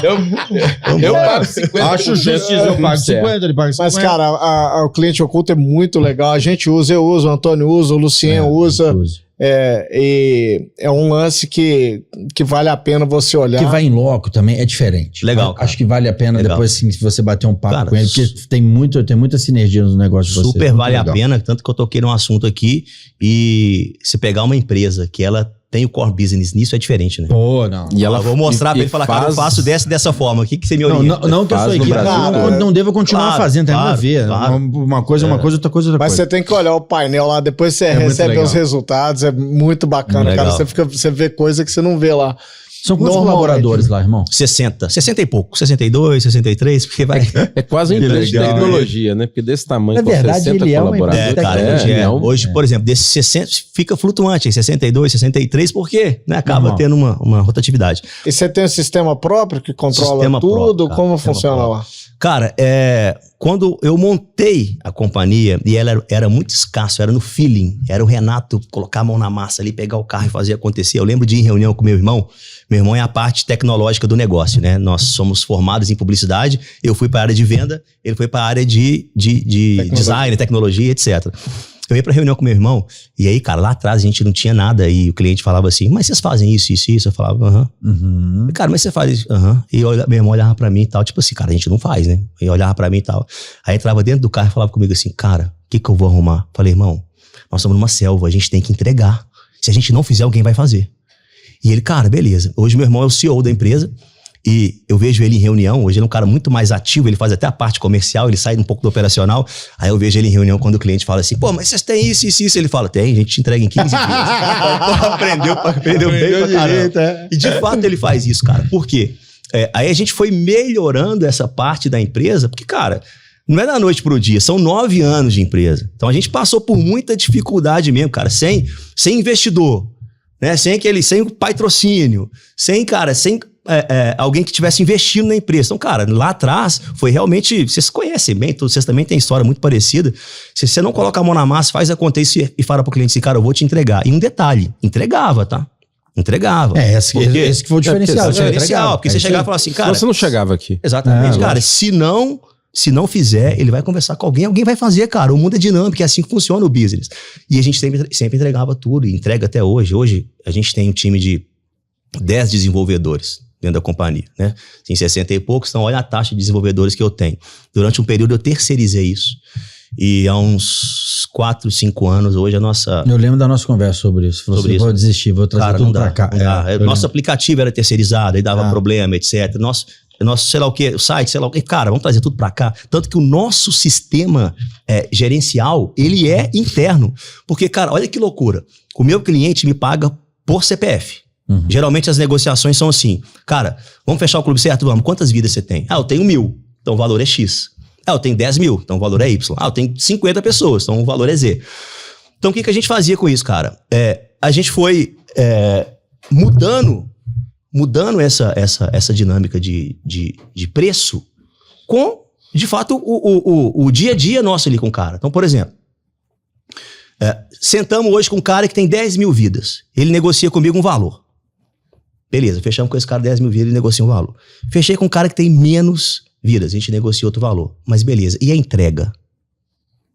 [SPEAKER 4] Eu pago 50%.
[SPEAKER 3] Acho justiça, eu pago 50, ele paga 50.
[SPEAKER 2] Mas, cara, o cliente oculto é muito legal. A gente usa, eu uso, o Antônio usa, o Luciano usa. E é um lance que vale a pena você olhar.
[SPEAKER 3] Que vai em loco também, é diferente.
[SPEAKER 1] Legal, cara.
[SPEAKER 3] Acho que vale a pena depois, assim, se você bater um papo, cara, com ele, porque tem muita sinergia nos negócios de vocês.
[SPEAKER 1] Super vale a pena, tanto que eu toquei num assunto aqui, e se pegar uma empresa que ela tem o core business nisso, é diferente, né?
[SPEAKER 3] Pô, não.
[SPEAKER 1] E ela vou mostrar pra ele e falar, cara, eu faço dessa forma. O que você me orienta?
[SPEAKER 3] Não que eu sou equipe, não devo continuar fazendo, tem nada a ver. Claro. Uma coisa, outra coisa.
[SPEAKER 2] Mas você tem que olhar o painel lá, depois você recebe os resultados, é muito bacana, cara. Você vê coisa que você não vê lá.
[SPEAKER 3] São quantos
[SPEAKER 2] Normalmente,
[SPEAKER 3] colaboradores lá, irmão?
[SPEAKER 1] 60 e pouco, 62, 63, porque vai...
[SPEAKER 4] É quase uma
[SPEAKER 1] Que
[SPEAKER 4] empresa de
[SPEAKER 1] legal,
[SPEAKER 4] tecnologia, né? Porque desse tamanho,
[SPEAKER 3] Na
[SPEAKER 4] com
[SPEAKER 3] verdade,
[SPEAKER 4] 60
[SPEAKER 3] ele é uma
[SPEAKER 4] colaboradores.
[SPEAKER 3] empresa
[SPEAKER 1] cara, hoje, por exemplo, desses 60, fica flutuante, 62, 63, porque né, acaba
[SPEAKER 3] Normal.
[SPEAKER 1] tendo uma rotatividade.
[SPEAKER 2] E você tem um sistema próprio que controla
[SPEAKER 1] Sistema
[SPEAKER 2] tudo?
[SPEAKER 1] próprio, cara,
[SPEAKER 2] Como
[SPEAKER 1] sistema
[SPEAKER 2] funciona
[SPEAKER 1] próprio.
[SPEAKER 2] lá?
[SPEAKER 1] Cara, quando eu montei a companhia, e ela era muito escasso, era no feeling, era o Renato colocar a mão na massa ali, pegar o carro e fazer acontecer. Eu lembro de ir em reunião com meu irmão é a parte tecnológica do negócio, né? Nós somos formados em publicidade, eu fui para a área de venda, ele foi para a área de design, tecnologia, etc. Eu ia pra reunião com meu irmão, e aí, cara, lá atrás a gente não tinha nada, e o cliente falava assim, mas vocês fazem isso, isso, isso? Eu falava, aham.
[SPEAKER 3] Uhum.
[SPEAKER 1] Cara, mas você faz isso? Aham. E meu irmão olhava pra mim e tal, tipo assim, cara, a gente não faz, né? E olhava pra mim e tal. Aí entrava dentro do carro e falava comigo assim, cara, o que eu vou arrumar? Falei, irmão, nós estamos numa selva, a gente tem que entregar. Se a gente não fizer, alguém vai fazer. E ele, cara, beleza. Hoje meu irmão é o CEO da empresa, e eu vejo ele em reunião, hoje ele é um cara muito mais ativo, ele faz até a parte comercial, ele sai um pouco do operacional, aí eu vejo ele em reunião quando o cliente fala assim, pô, mas vocês têm isso, isso, isso, ele fala, tem, a gente te entrega em 15 dias. Aprendeu bem pra caramba. E de fato ele faz isso, cara, por quê? Aí a gente foi melhorando essa parte da empresa, porque, cara, não é da noite pro dia, são 9 anos de empresa, então a gente passou por muita dificuldade mesmo, cara, sem investidor, né? Sem patrocínio, sem alguém que estivesse investindo na empresa. Então, cara, lá atrás foi realmente... Vocês conhecem bem, vocês também têm história muito parecida. Se você não coloca a mão na massa, faz acontecer e fala pro cliente assim, cara, eu vou te entregar. E um detalhe, entregava, tá? Entregava.
[SPEAKER 3] Esse que foi o diferencial.
[SPEAKER 1] Porque você chegava e falava assim, cara...
[SPEAKER 4] Você não chegava aqui.
[SPEAKER 1] Exatamente, cara. Se não fizer, ele vai conversar com alguém vai fazer, cara. O mundo é dinâmico, é assim que funciona o business. E a gente sempre entregava tudo, e entrega até hoje. Hoje, a gente tem um time de 10 desenvolvedores dentro da companhia, né? Tem 60 e poucos, então olha a taxa de desenvolvedores que eu tenho. Durante um período eu terceirizei isso. E há uns 4, 5 anos, hoje a nossa...
[SPEAKER 3] Eu lembro da nossa conversa sobre isso. Você vou desistir, vou trazer tudo pra cá.
[SPEAKER 1] Nosso aplicativo era terceirizado, aí dava problema, etc. Nosso, sei lá o que, o site, sei lá o que. Cara, vamos trazer tudo pra cá. Tanto que o nosso sistema gerencial, ele é interno. Porque, cara, olha que loucura. O meu cliente me paga por CPF. Uhum. Geralmente as negociações são assim, cara, vamos fechar o clube certo? Vamos, quantas vidas você tem? Eu tenho 1000, então o valor é X. Eu tenho 10 mil, então o valor é Y. Eu tenho 50 pessoas, então o valor é Z. Então o que a gente fazia com isso, cara? A gente foi mudando essa dinâmica de preço com, de fato, o dia a dia nosso ali com o cara. Então, por exemplo, sentamos hoje com um cara que tem 10 mil vidas. Ele negocia comigo um valor. Beleza, fechamos com esse cara 10 mil vidas, ele negocia um valor. Fechei com um cara que tem menos vidas, a gente negocia outro valor. Mas beleza, e a entrega?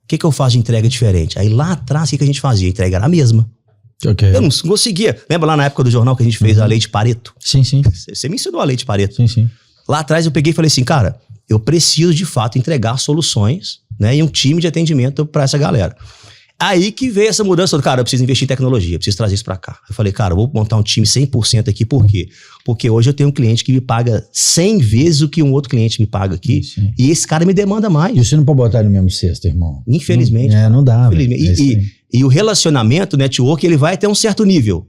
[SPEAKER 1] O que eu faço de entrega diferente? Aí lá atrás, o que a gente fazia? A entrega era a mesma.
[SPEAKER 3] Okay.
[SPEAKER 1] Eu não conseguia. Lembra lá na época do jornal que a gente fez a lei de Pareto?
[SPEAKER 3] Sim.
[SPEAKER 1] Você me ensinou a lei de Pareto.
[SPEAKER 3] Sim.
[SPEAKER 1] Lá atrás eu peguei e falei assim, cara, eu preciso de fato entregar soluções, né, e um time de atendimento para essa galera. Aí que veio essa mudança do cara, eu preciso investir em tecnologia, eu preciso trazer isso pra cá. Eu falei, cara, eu vou montar um time 100% aqui, por quê? Porque hoje eu tenho um cliente que me paga 100 vezes o que um outro cliente me paga aqui, e esse cara me demanda mais.
[SPEAKER 3] E você não pode botar no mesmo cesto, irmão?
[SPEAKER 1] Infelizmente.
[SPEAKER 3] Não dá.
[SPEAKER 1] Infelizmente. E o relacionamento, o network, ele vai até um certo nível.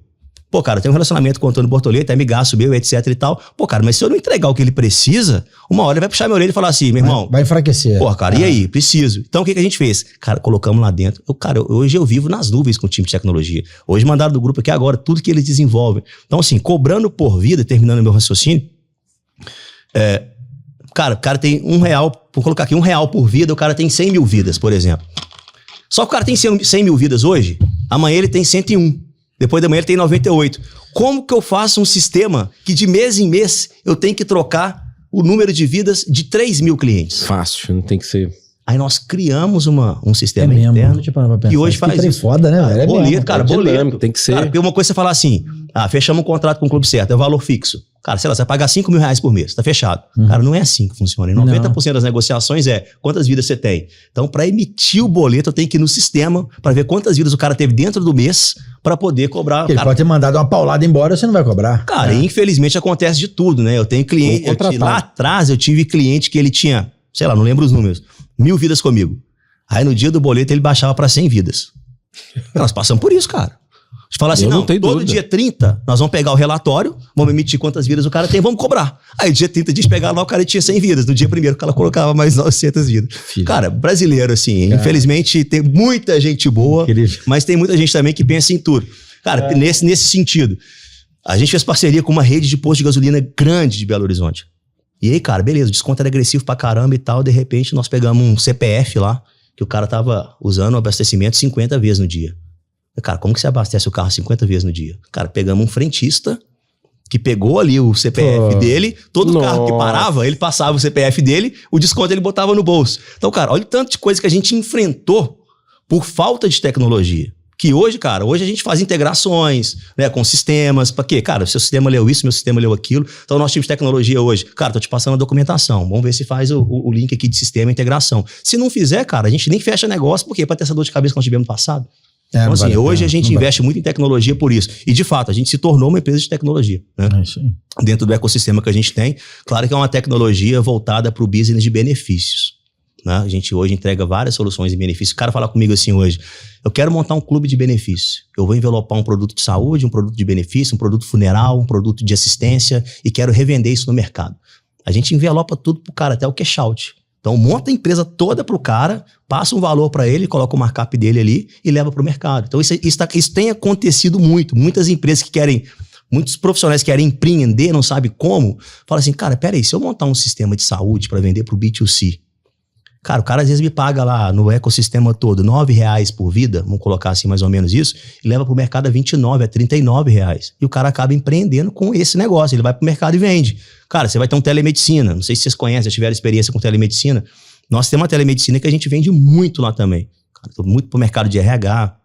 [SPEAKER 1] Pô, cara, eu tenho um relacionamento com o Antônio Bortoleto, é amigaço meu, etc e tal. Pô, cara, mas se eu não entregar o que ele precisa, uma hora ele vai puxar minha orelha e falar assim, meu irmão...
[SPEAKER 3] Vai enfraquecer.
[SPEAKER 1] Pô, cara, e aí? Preciso. Então, o que a gente fez? Cara, colocamos lá dentro. Hoje eu vivo nas nuvens com o time de tecnologia. Hoje mandaram do grupo aqui agora, tudo que eles desenvolvem. Então, assim, cobrando por vida, terminando meu raciocínio, cara, o cara tem R$1, vou colocar aqui, R$1 por vida, o cara tem 100 mil vidas, por exemplo. Só que o cara tem 100 mil vidas hoje, amanhã ele tem 101. Depois da manhã ele tem 98. Como que eu faço um sistema que de mês em mês eu tenho que trocar o número de vidas de 3 mil clientes?
[SPEAKER 4] Fácil, não tem que ser...
[SPEAKER 1] Aí nós criamos um sistema interno que hoje faz isso.
[SPEAKER 3] Foda, né, velho?
[SPEAKER 1] Boleto.
[SPEAKER 4] Tem que ser.
[SPEAKER 1] Cara, porque uma coisa é você falar assim, fechamos um contrato com o clube certo, é o valor fixo. Cara, sei lá, você vai pagar R$5 mil por mês, tá fechado. Cara, não é assim que funciona. E 90% das negociações quantas vidas você tem. Então, para emitir o boleto, eu tenho que ir no sistema para ver quantas vidas o cara teve dentro do mês para poder cobrar.
[SPEAKER 3] Ele pode ter mandado uma paulada embora, você não vai cobrar. Cara,
[SPEAKER 1] infelizmente acontece de tudo, né? Eu tenho cliente, lá atrás eu tive cliente que ele tinha, sei lá, não lembro os números, 1000 vidas comigo. Aí no dia do boleto ele baixava para 100 vidas. Nós passamos por isso, cara. De falar assim, não, todo dia 30, nós vamos pegar o relatório, vamos emitir quantas vidas o cara tem, vamos cobrar. Aí dia 30 dias pegar lá, o cara tinha 100 vidas. No dia primeiro, o cara colocava mais 900 vidas. Cara, brasileiro, assim, infelizmente tem muita gente boa, mas tem muita gente também que pensa em tudo. Cara, nesse sentido, a gente fez parceria com uma rede de postos de gasolina grande de Belo Horizonte. E aí, cara, beleza, o desconto era agressivo pra caramba e tal, de repente nós pegamos um CPF lá, que o cara tava usando o abastecimento 50 vezes no dia. Cara, como que você abastece o carro 50 vezes no dia? Cara, pegamos um frentista que pegou ali o CPF dele, todo carro que parava, ele passava o CPF dele, o desconto ele botava no bolso. Então, cara, olha o tanto de coisa que a gente enfrentou por falta de tecnologia. Que hoje, cara, a gente faz integrações, né, com sistemas, pra quê? Cara, seu sistema leu isso, meu sistema leu aquilo. Então, nós temos tecnologia hoje. Cara, tô te passando a documentação. Vamos ver se faz o link aqui de sistema e integração. Se não fizer, cara, a gente nem fecha negócio, porque pra ter essa dor de cabeça que nós tivemos no passado. Então, assim, hoje a gente investe muito em tecnologia por isso. E, de fato, a gente se tornou uma empresa de tecnologia, né?
[SPEAKER 3] É isso aí.
[SPEAKER 1] Dentro do ecossistema que a gente tem. Claro que é uma tecnologia voltada para o business de benefícios, né? A gente hoje entrega várias soluções de benefícios. O cara fala comigo assim hoje, eu quero montar um clube de benefícios. Eu vou envelopar um produto de saúde, um produto de benefício, um produto funeral, um produto de assistência e quero revender isso no mercado. A gente envelopa tudo pro cara, até o cash out. Então, monta a empresa toda pro cara, passa um valor para ele, coloca o markup dele ali e leva pro mercado. Então, isso tem acontecido muito. Muitas empresas que querem, muitos profissionais que querem empreender, não sabem como, falam assim, cara, peraí, se eu montar um sistema de saúde para vender pro B2C, cara, o cara às vezes me paga lá no ecossistema todo R$9 por vida, vamos colocar assim mais ou menos isso, e leva pro mercado a 29, a 39 reais. E o cara acaba empreendendo com esse negócio, ele vai pro mercado e vende. Cara, você vai ter um telemedicina, não sei se vocês conhecem, já tiveram experiência com telemedicina. Nós temos uma telemedicina que a gente vende muito lá também. Cara, muito pro mercado de RH,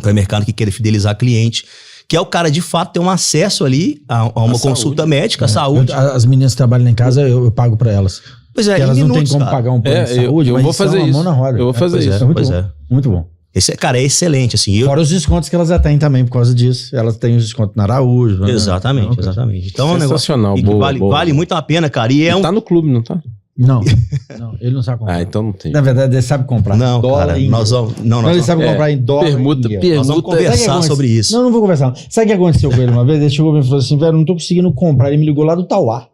[SPEAKER 1] para o mercado que queira fidelizar cliente, que é o cara de fato ter um acesso ali a uma consulta médica, a saúde.
[SPEAKER 3] As meninas que trabalham em casa, eu pago para elas.
[SPEAKER 1] Pois é,
[SPEAKER 3] elas
[SPEAKER 1] minutos,
[SPEAKER 3] não têm como
[SPEAKER 1] cara.
[SPEAKER 3] pagar um plano de saúde,
[SPEAKER 4] eu
[SPEAKER 3] mas
[SPEAKER 4] vou fazer
[SPEAKER 3] são a mão na roda.
[SPEAKER 4] Eu vou fazer isso.
[SPEAKER 3] Muito bom. Muito bom.
[SPEAKER 1] Esse, cara, é excelente, assim.
[SPEAKER 3] Fora os descontos que elas já têm também por causa disso. Elas têm os descontos na Araújo.
[SPEAKER 1] Exatamente, exatamente. Então é um negócio
[SPEAKER 4] sensacional,
[SPEAKER 1] que
[SPEAKER 4] boa.
[SPEAKER 1] vale muito a pena, cara. E
[SPEAKER 4] Tá no clube, não tá?
[SPEAKER 3] Não, ele não sabe comprar.
[SPEAKER 4] Ah, então não tem.
[SPEAKER 3] Na verdade, ele sabe comprar.
[SPEAKER 1] Não, cara, nós vamos...
[SPEAKER 3] Ele sabe comprar em dólar.
[SPEAKER 1] Nós vamos conversar sobre isso.
[SPEAKER 3] Não vou conversar. Sabe o que aconteceu com ele uma vez? Ele chegou e falou assim, velho, não tô conseguindo comprar. Ele me ligou lá do Tauá.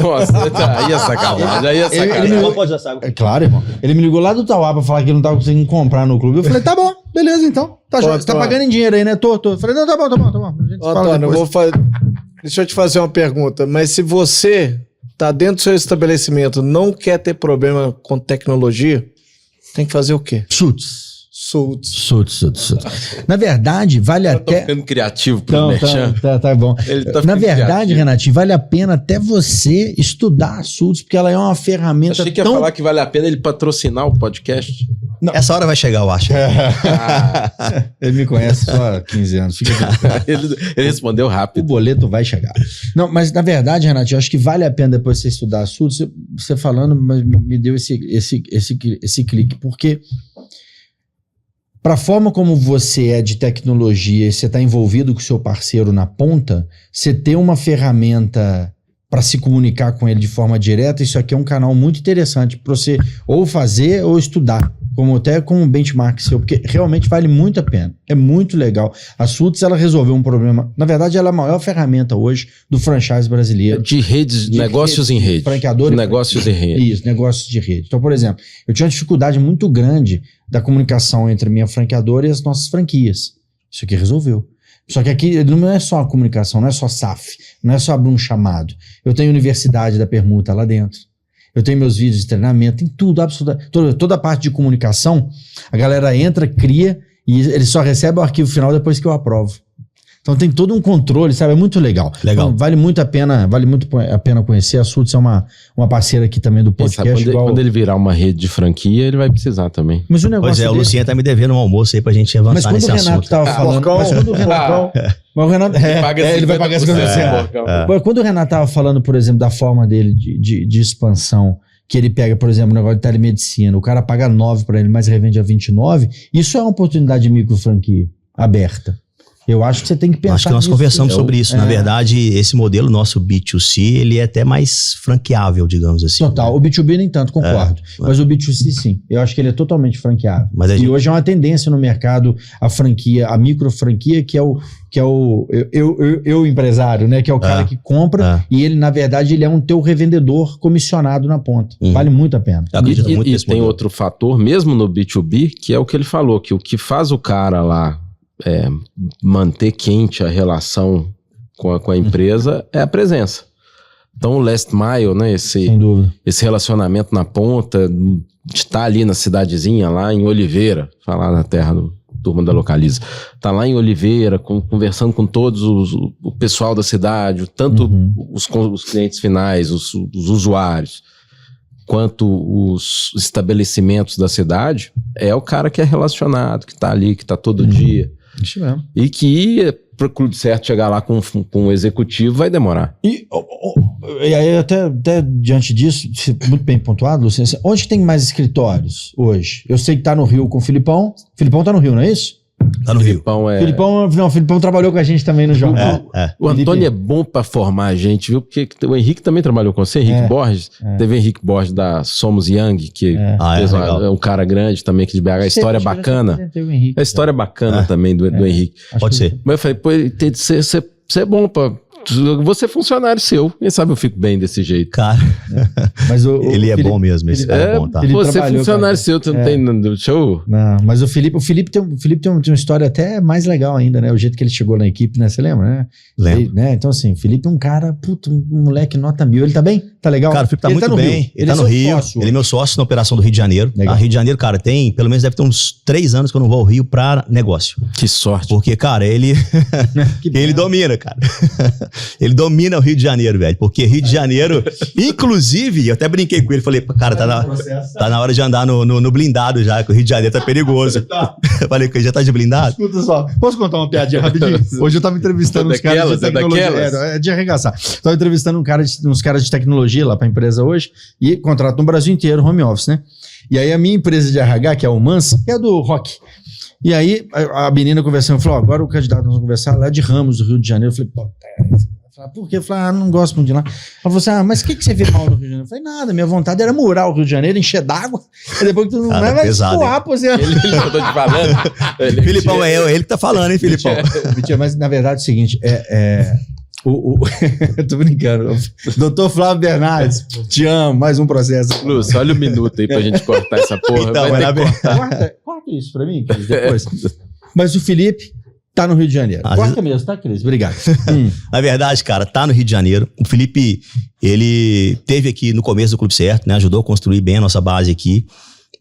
[SPEAKER 4] Nossa, aí é sacanagem. Aí é sacanagem.
[SPEAKER 3] Ele pode já saber. É claro, irmão. Ele me ligou lá do Tauá pra falar que ele não tava conseguindo comprar no clube. Eu falei, tá bom, beleza então. Você tá pagando em dinheiro aí, né? Tô. Eu falei, não, tá bom. A gente fala depois.
[SPEAKER 2] Deixa eu te fazer uma pergunta. Mas se você tá dentro do seu estabelecimento, não quer ter problema com tecnologia, tem que fazer o quê?
[SPEAKER 3] Chutes.
[SPEAKER 2] Suits.
[SPEAKER 3] Na verdade, vale até...
[SPEAKER 4] Tô ficando criativo pro merchan.
[SPEAKER 3] Tá bom.
[SPEAKER 4] Ele tá
[SPEAKER 3] Na
[SPEAKER 4] ficando
[SPEAKER 3] verdade,
[SPEAKER 4] criativo.
[SPEAKER 3] Renatinho, vale a pena até você estudar a Suits, porque ela é uma ferramenta
[SPEAKER 4] Achei que ia falar que vale a pena ele patrocinar o podcast.
[SPEAKER 1] Essa hora vai chegar, eu acho.
[SPEAKER 3] Ele me conhece só há 15 anos. Fica
[SPEAKER 4] ele respondeu
[SPEAKER 3] O
[SPEAKER 4] rápido.
[SPEAKER 3] boleto vai chegar. Não, mas na verdade, Renatinho, eu acho que vale a pena depois você estudar a Suits. Você falando, mas me deu esse clique, porque... Para a forma como você é de tecnologia e você está envolvido com o seu parceiro na ponta, você ter uma ferramenta para se comunicar com ele de forma direta, isso aqui é um canal muito interessante para você ou fazer ou estudar, até como um benchmark seu, porque realmente vale muito a pena. É muito legal. A Suits, ela resolveu um problema. Na verdade, ela é a maior ferramenta hoje do franchise brasileiro.
[SPEAKER 4] De redes, negócios em rede.
[SPEAKER 3] Franqueadores.
[SPEAKER 4] Negócios em rede.
[SPEAKER 3] Isso, negócios de rede. Então, por exemplo, eu tinha uma dificuldade muito grande da comunicação entre a minha franqueadora e as nossas franquias. Isso aqui resolveu. Só que aqui não é só a comunicação, não é só SAF, não é só abrir um chamado. Eu tenho universidade da permuta lá dentro. Eu tenho meus vídeos de treinamento, tem tudo, absolutamente. Toda a parte de comunicação, a galera entra, cria e ele só recebe o arquivo final depois que eu aprovo. Então tem todo um controle, sabe? É muito legal. Então, vale muito a pena conhecer. A Suits é uma parceira aqui também do podcast.
[SPEAKER 4] Quando ele virar uma rede de franquia, ele vai precisar também.
[SPEAKER 3] Mas o negócio
[SPEAKER 1] Pois é, o Lucinha tá me devendo um almoço aí pra gente avançar nesse assunto.
[SPEAKER 3] Mas quando o Renato ele vai pagar 50%. Mas quando o Renato tava falando, por exemplo, da forma dele de expansão, que ele pega, por exemplo, o negócio de telemedicina, o cara paga 9 para ele, mas revende a 29, isso é uma oportunidade de micro franquia aberta. Eu acho que você tem que pensar
[SPEAKER 1] Acho que nós
[SPEAKER 3] nisso.
[SPEAKER 1] conversamos sobre isso. Na
[SPEAKER 3] É.
[SPEAKER 1] verdade, esse modelo nosso B2C, ele é até mais franqueável, digamos assim.
[SPEAKER 3] Total.
[SPEAKER 1] né?
[SPEAKER 3] O B2B nem tanto, concordo. Mas o B2C sim. Eu acho que ele é totalmente franqueável.
[SPEAKER 1] Mas a
[SPEAKER 3] E
[SPEAKER 1] gente-
[SPEAKER 3] hoje é uma tendência no mercado, a franquia, a micro franquia, que é o empresário, né? Que é o cara que compra e ele, na verdade, ele é um teu revendedor comissionado na ponta. Vale muito a pena.
[SPEAKER 1] Eu acredito muito
[SPEAKER 4] E
[SPEAKER 1] nesse
[SPEAKER 4] tem
[SPEAKER 1] modelo.
[SPEAKER 4] outro fator, mesmo no B2B, que é o que ele falou, que o que faz o cara lá manter quente a relação com a empresa é a presença. Então o last mile, né,
[SPEAKER 3] Sem dúvida.
[SPEAKER 4] esse relacionamento na ponta, de estar ali na cidadezinha, lá em Oliveira, falar na terra do turma da Localiza, tá lá em Oliveira, conversando com todos o pessoal da cidade, tanto os clientes finais, os usuários, quanto os estabelecimentos da cidade, é o cara que é relacionado, que tá ali, que tá todo dia.
[SPEAKER 3] Isso mesmo.
[SPEAKER 4] E que pro Clube Certo chegar lá com um executivo vai demorar.
[SPEAKER 3] E aí, até diante disso, muito bem pontuado, Luciano, onde que tem mais escritórios hoje? Eu sei que tá no Rio com o Filipão. Filipão tá no Rio, não é isso?
[SPEAKER 1] Tá no Rio.
[SPEAKER 3] Filipão trabalhou com a gente também no jornal.
[SPEAKER 4] O Antônio é bom pra formar a gente, viu? Porque o Henrique também trabalhou com você, Henrique Borges. Teve Henrique Borges da Somos Young, que é um cara grande também aqui de BH. A história bacana. A história bacana também do Henrique.
[SPEAKER 1] Pode ser.
[SPEAKER 4] Mas eu falei, pô, você é bom pra... Você é funcionário seu. Quem sabe eu fico bem desse jeito.
[SPEAKER 1] Cara,
[SPEAKER 3] Mas
[SPEAKER 1] ele é bom mesmo, esse cara é bom, tá?
[SPEAKER 3] Ele
[SPEAKER 4] Você é
[SPEAKER 3] trabalhou
[SPEAKER 4] funcionário
[SPEAKER 3] com a
[SPEAKER 4] seu, você não tem show?
[SPEAKER 3] Não, mas o Felipe tem uma história até mais legal ainda, né? O jeito que ele chegou na equipe, né? Você lembra, né?
[SPEAKER 1] Lembro.
[SPEAKER 3] Ele, né? Então, assim, o Felipe é um cara, um moleque nota 1000. Ele tá bem? Tá legal?
[SPEAKER 1] Cara, o Felipe tá muito
[SPEAKER 3] no
[SPEAKER 1] bem.
[SPEAKER 3] Rio.
[SPEAKER 1] Ele tá no
[SPEAKER 3] seu
[SPEAKER 1] Rio.
[SPEAKER 3] sócio.
[SPEAKER 1] Ele é meu sócio na operação do Rio de Janeiro.
[SPEAKER 3] Legal.
[SPEAKER 1] A Rio de Janeiro, cara, pelo menos deve ter uns 3 anos que eu não vou ao Rio pra negócio.
[SPEAKER 4] Que sorte.
[SPEAKER 1] Porque, cara, ele domina, cara. Ele domina o Rio de Janeiro, velho. Porque Rio de Janeiro, inclusive, eu até brinquei com ele, falei, cara, tá na hora de andar no blindado já, que o Rio de Janeiro tá perigoso. Eu falei com ele, já tá de blindado?
[SPEAKER 3] Escuta só, posso contar uma piadinha rapidinho? Hoje eu tava entrevistando uns caras de tecnologia. É de arregaçar. Tava entrevistando uns caras de tecnologia lá pra empresa hoje e contrato no Brasil inteiro, home office, né? E aí a minha empresa de RH, que é o Mans, que é do Rock. E aí a menina conversando, falou, agora o candidato nós vamos conversar lá de Ramos, do Rio de Janeiro. Eu falei, pô, por quê? Eu falei, não gosto muito de lá. Ela falou assim, mas o que você vê mal no Rio de Janeiro? Eu falei, nada, minha vontade era murar o Rio de Janeiro, encher d'água, e depois que tu não vai
[SPEAKER 1] pesado,
[SPEAKER 3] escoar, pô, você...
[SPEAKER 4] Ele que eu tô te falando.
[SPEAKER 1] Filipão, é ele que tá falando, hein, Filipão?
[SPEAKER 3] Mentira, mas na verdade é o seguinte, eu tô brincando. Doutor Flávio Bernardes, te amo, mais um processo.
[SPEAKER 4] Lúcio, olha o minuto aí pra gente cortar essa porra.
[SPEAKER 1] Então,
[SPEAKER 4] Vai ter que cortar.
[SPEAKER 3] Corta isso pra mim, Cris, depois. Mas o Felipe tá no Rio de Janeiro. Corta mesmo, tá, Cris? Obrigado.
[SPEAKER 1] Na verdade, cara, tá no Rio de Janeiro. O Felipe, ele teve aqui no começo do Clube Certo, né? Ajudou a construir bem a nossa base aqui.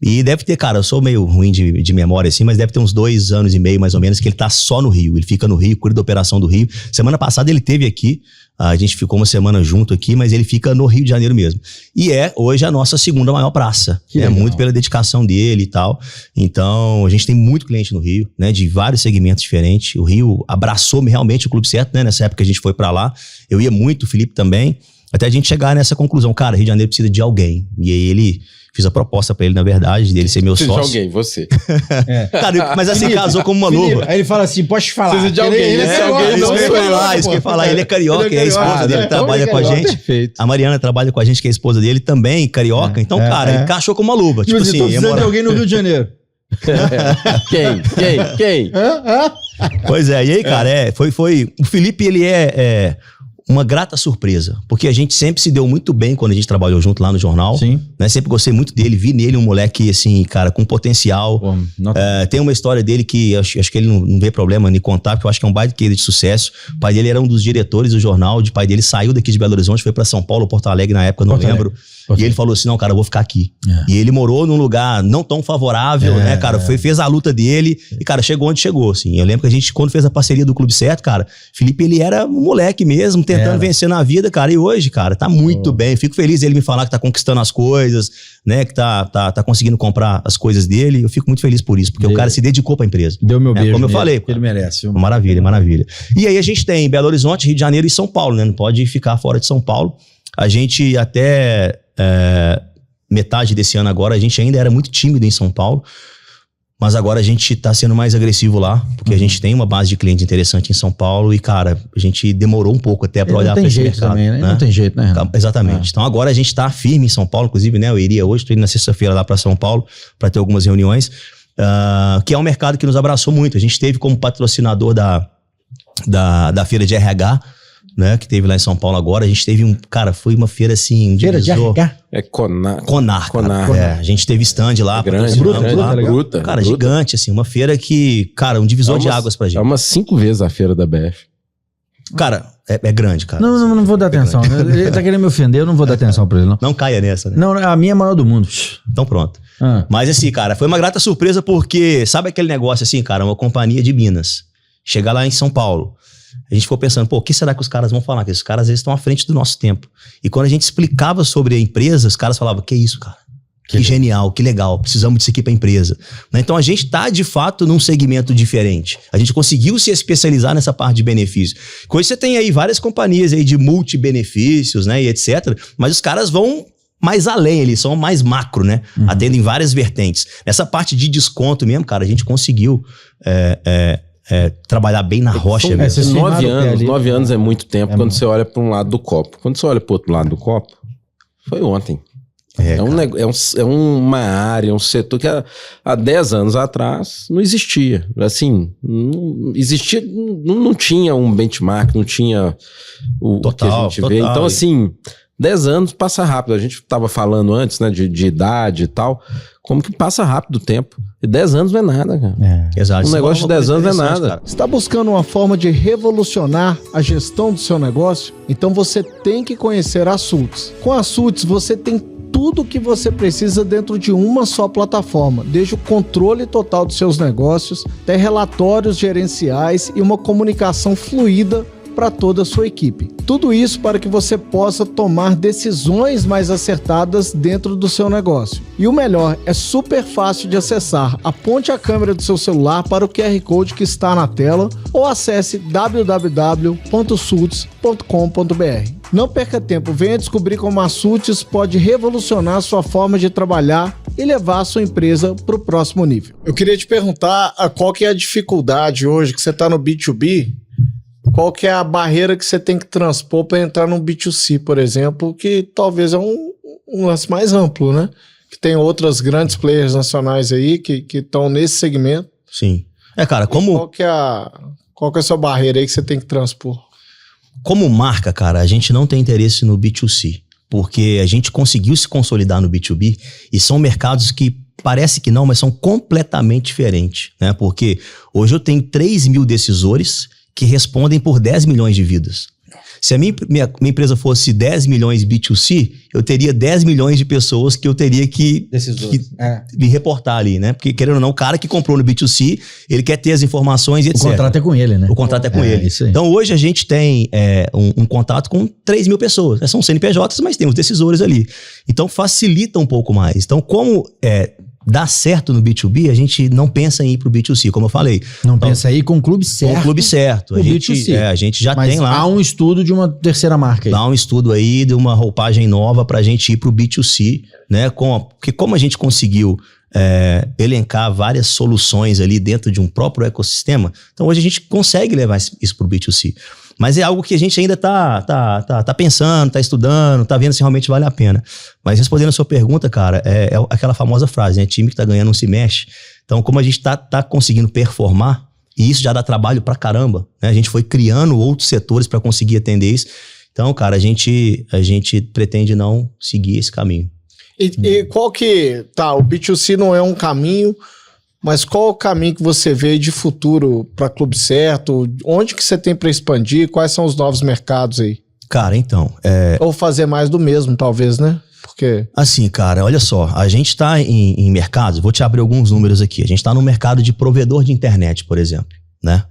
[SPEAKER 1] E deve ter, cara, eu sou meio ruim de memória assim, mas deve ter uns 2 anos e meio, mais ou menos, que ele tá só no Rio. Ele fica no Rio, cuida da operação do Rio. Semana passada ele teve aqui, a gente ficou uma semana junto aqui, mas ele fica no Rio de Janeiro mesmo. E é hoje a nossa segunda maior praça. É muito pela dedicação dele e tal. Então, a gente tem muito cliente no Rio, né? De vários segmentos diferentes. O Rio abraçou realmente o Clube Certo, né? Nessa época a gente foi pra lá. Eu ia muito, o Felipe também. Até a gente chegar nessa conclusão, cara, Rio de Janeiro precisa de alguém. E aí ele... Fiz a proposta pra ele, na verdade, dele ser meu sócio.
[SPEAKER 4] Precisa de alguém, você.
[SPEAKER 1] Cara, mas assim, casou como uma luva.
[SPEAKER 3] Aí ele fala assim, pode falar.
[SPEAKER 4] Precisa de alguém,
[SPEAKER 3] Ele
[SPEAKER 4] né?
[SPEAKER 3] é
[SPEAKER 4] Alguém
[SPEAKER 3] carioca,
[SPEAKER 1] Isso que eu ia
[SPEAKER 3] pô.
[SPEAKER 1] falar, isso que eu ia falar. Ele é carioca, e a esposa dele trabalha com a gente.
[SPEAKER 4] Perfeito.
[SPEAKER 1] A Mariana trabalha com a gente, que é a esposa dele também, carioca. Então, cara, ele encaixou como uma luva. Tipo assim,
[SPEAKER 3] tô precisando de alguém no Rio de Janeiro.
[SPEAKER 4] Quem?
[SPEAKER 1] Pois é, e aí, cara, foi... O Felipe, ele é uma grata surpresa, porque a gente sempre se deu muito bem quando a gente trabalhou junto lá no jornal.
[SPEAKER 3] Sim.
[SPEAKER 1] Né? Sempre gostei muito dele, vi nele um moleque, assim, cara, com potencial.
[SPEAKER 3] Pô,
[SPEAKER 1] Tem uma história dele que acho que ele não vê problema em contar, porque eu acho que é um baita case de sucesso. O pai dele era um dos diretores do jornal, o pai dele saiu daqui de Belo Horizonte, foi pra São Paulo, Porto Alegre na época, não lembro. E ele falou assim, não, cara, eu vou ficar aqui. E ele morou num lugar não tão favorável, né, cara? Fez a luta dele e, cara, chegou onde chegou, assim. Eu lembro que a gente, quando fez a parceria do Clube Certo, cara, Felipe, ele era um moleque mesmo, tentando vencer na vida, cara. E hoje, cara, tá muito bem. Fico feliz ele me falar que tá conquistando as coisas, né, que tá conseguindo comprar as coisas dele. Eu fico muito feliz por isso, porque o cara se dedicou pra empresa.
[SPEAKER 3] Deu meu beijo.
[SPEAKER 1] Como eu falei.
[SPEAKER 3] Que ele merece. Viu?
[SPEAKER 1] Maravilha, maravilha. E aí a gente tem Belo Horizonte, Rio de Janeiro e São Paulo, né? Não pode ficar fora de São Paulo. A gente até metade desse ano agora, a gente ainda era muito tímido em São Paulo. Mas agora a gente tá sendo mais agressivo lá, porque a gente tem uma base de clientes interessante em São Paulo e, cara, a gente demorou um pouco até pra olhar pra esse mercado.
[SPEAKER 3] Também, né? Não tem jeito, né, Renan?
[SPEAKER 1] Exatamente. Então agora a gente tá firme em São Paulo, inclusive, né? Eu iria hoje, tô indo na sexta-feira lá pra São Paulo pra ter algumas reuniões, que é um mercado que nos abraçou muito. A gente teve como patrocinador da feira de RH, né, que teve lá em São Paulo agora. A gente teve foi uma feira assim,
[SPEAKER 3] feira de RH?
[SPEAKER 4] É Conar.
[SPEAKER 1] Conar. A gente teve stand lá,
[SPEAKER 4] grande,
[SPEAKER 1] bruta, cara, gigante, assim, uma feira que, cara, um divisor de águas pra gente.
[SPEAKER 4] É umas 5 vezes a feira da BF.
[SPEAKER 1] Cara, é grande, cara.
[SPEAKER 3] Não vou dar atenção. Ele tá querendo me ofender, eu não vou dar atenção pra ele, não.
[SPEAKER 1] Não caia nessa, né?
[SPEAKER 3] Não, a minha é a maior do mundo.
[SPEAKER 1] Então pronto. Mas assim, cara, foi uma grata surpresa porque, sabe aquele negócio assim, cara, uma companhia de Minas, chegar lá em São Paulo, a gente ficou pensando, o que será que os caras vão falar? Que esses caras, eles estão à frente do nosso tempo. E quando a gente explicava sobre a empresa, os caras falavam, que isso, cara? Que genial, que legal, precisamos disso aqui pra empresa. Então a gente tá, de fato, num segmento diferente. A gente conseguiu se especializar nessa parte de benefícios. Com isso você tem aí várias companhias aí de multi-benefícios, né, e etc. Mas os caras vão mais além, eles são mais macro, né? Atendem várias vertentes. Nessa parte de desconto mesmo, cara, a gente conseguiu trabalhar bem na rocha mesmo.
[SPEAKER 4] 9 anos é muito tempo quando você olha para um lado do copo. Quando você olha para o outro lado do copo, foi ontem. É uma área, um setor que há 10 anos atrás não existia. Assim, não existia, não tinha um benchmark, não tinha o que a gente vê. Então, assim, 10 anos passa rápido. A gente estava falando antes, né, de idade e tal. Como que passa rápido o tempo. E 10 anos não é nada, cara.
[SPEAKER 1] Exato.
[SPEAKER 4] Um negócio de 10 anos não é nada.
[SPEAKER 2] Cara. Você está buscando uma forma de revolucionar a gestão do seu negócio? Então você tem que conhecer a Sultz. Com a Sultz você tem tudo o que você precisa dentro de uma só plataforma, desde o controle total dos seus negócios, até relatórios gerenciais e uma comunicação fluida para toda a sua equipe. Tudo isso para que você possa tomar decisões mais acertadas dentro do seu negócio. E o melhor, é super fácil de acessar. Aponte a câmera do seu celular para o QR Code que está na tela ou acesse www.sultz.com.br. Não perca tempo, venha descobrir como a Sultz pode revolucionar a sua forma de trabalhar e levar a sua empresa para o próximo nível. Eu queria te perguntar qual que é a dificuldade hoje que você está no B2B. Qual que é a barreira que você tem que transpor para entrar num B2C, por exemplo, que talvez é um lance mais amplo, né? Que tem outras grandes players nacionais aí que estão nesse segmento.
[SPEAKER 1] Sim. Cara, como...
[SPEAKER 2] Qual que é a sua barreira aí que você tem que transpor?
[SPEAKER 1] Como marca, cara, a gente não tem interesse no B2C, porque a gente conseguiu se consolidar no B2B e são mercados que parece que não, mas são completamente diferentes, né? Porque hoje eu tenho 3 mil decisores que respondem por 10 milhões de vidas. Se a minha empresa fosse 10 milhões B2C, eu teria 10 milhões de pessoas que eu teria que me reportar ali, né? Porque, querendo ou não, o cara que comprou no B2C, ele quer ter as informações e etc.
[SPEAKER 3] O contrato é com ele, né?
[SPEAKER 1] O contrato é com ele. Então, hoje a gente tem um contato com 3 mil pessoas. São CNPJs, mas tem os decisores ali. Então, facilita um pouco mais. Então, como dá certo no B2B, a gente não pensa em ir pro B2C, como eu falei.
[SPEAKER 3] Não pensa em ir com o clube certo.
[SPEAKER 1] Com o clube certo. A gente já tem lá.
[SPEAKER 3] Há um estudo de uma terceira marca aí.
[SPEAKER 1] Há um estudo aí de uma roupagem nova pra gente ir pro B2C, né? Porque como a gente conseguiu elencar várias soluções ali dentro de um próprio ecossistema, então hoje a gente consegue levar isso pro B2C. Mas é algo que a gente ainda tá pensando, tá estudando, tá vendo se realmente vale a pena. Mas respondendo a sua pergunta, cara, é aquela famosa frase, né? Time que tá ganhando não se mexe. Então, como a gente tá conseguindo performar, e isso já dá trabalho pra caramba, né? A gente foi criando outros setores pra conseguir atender isso. Então, cara, a gente pretende não seguir esse caminho.
[SPEAKER 2] E qual que... Tá, o B2C não é um caminho... Mas qual o caminho que você vê de futuro para Clube Certo? Onde que você tem para expandir? Quais são os novos mercados aí?
[SPEAKER 1] Cara, então...
[SPEAKER 2] Ou fazer mais do mesmo, talvez, né? Porque...
[SPEAKER 1] Assim, cara, olha só. A gente tá em mercados... Vou te abrir alguns números aqui. A gente tá no mercado de provedor de internet, por exemplo, né?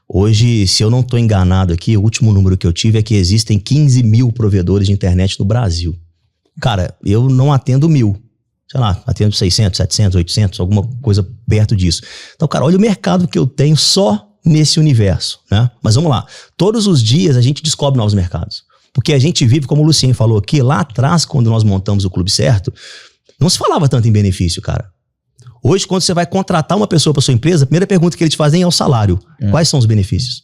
[SPEAKER 1] Hoje, se eu não tô enganado aqui, o último número que eu tive é que existem 15 mil provedores de internet no Brasil. Cara, eu não atendo 1.000. Sei lá, atendo 600, 700, 800, alguma coisa perto disso. Então, cara, olha o mercado que eu tenho só nesse universo, né? Mas vamos lá. Todos os dias a gente descobre novos mercados. Porque a gente vive, como o Lucien falou aqui, lá atrás, quando nós montamos o Clube Certo, não se falava tanto em benefício, cara. Hoje, quando você vai contratar uma pessoa para sua empresa, a primeira pergunta que eles te fazem é o salário. Quais são os benefícios?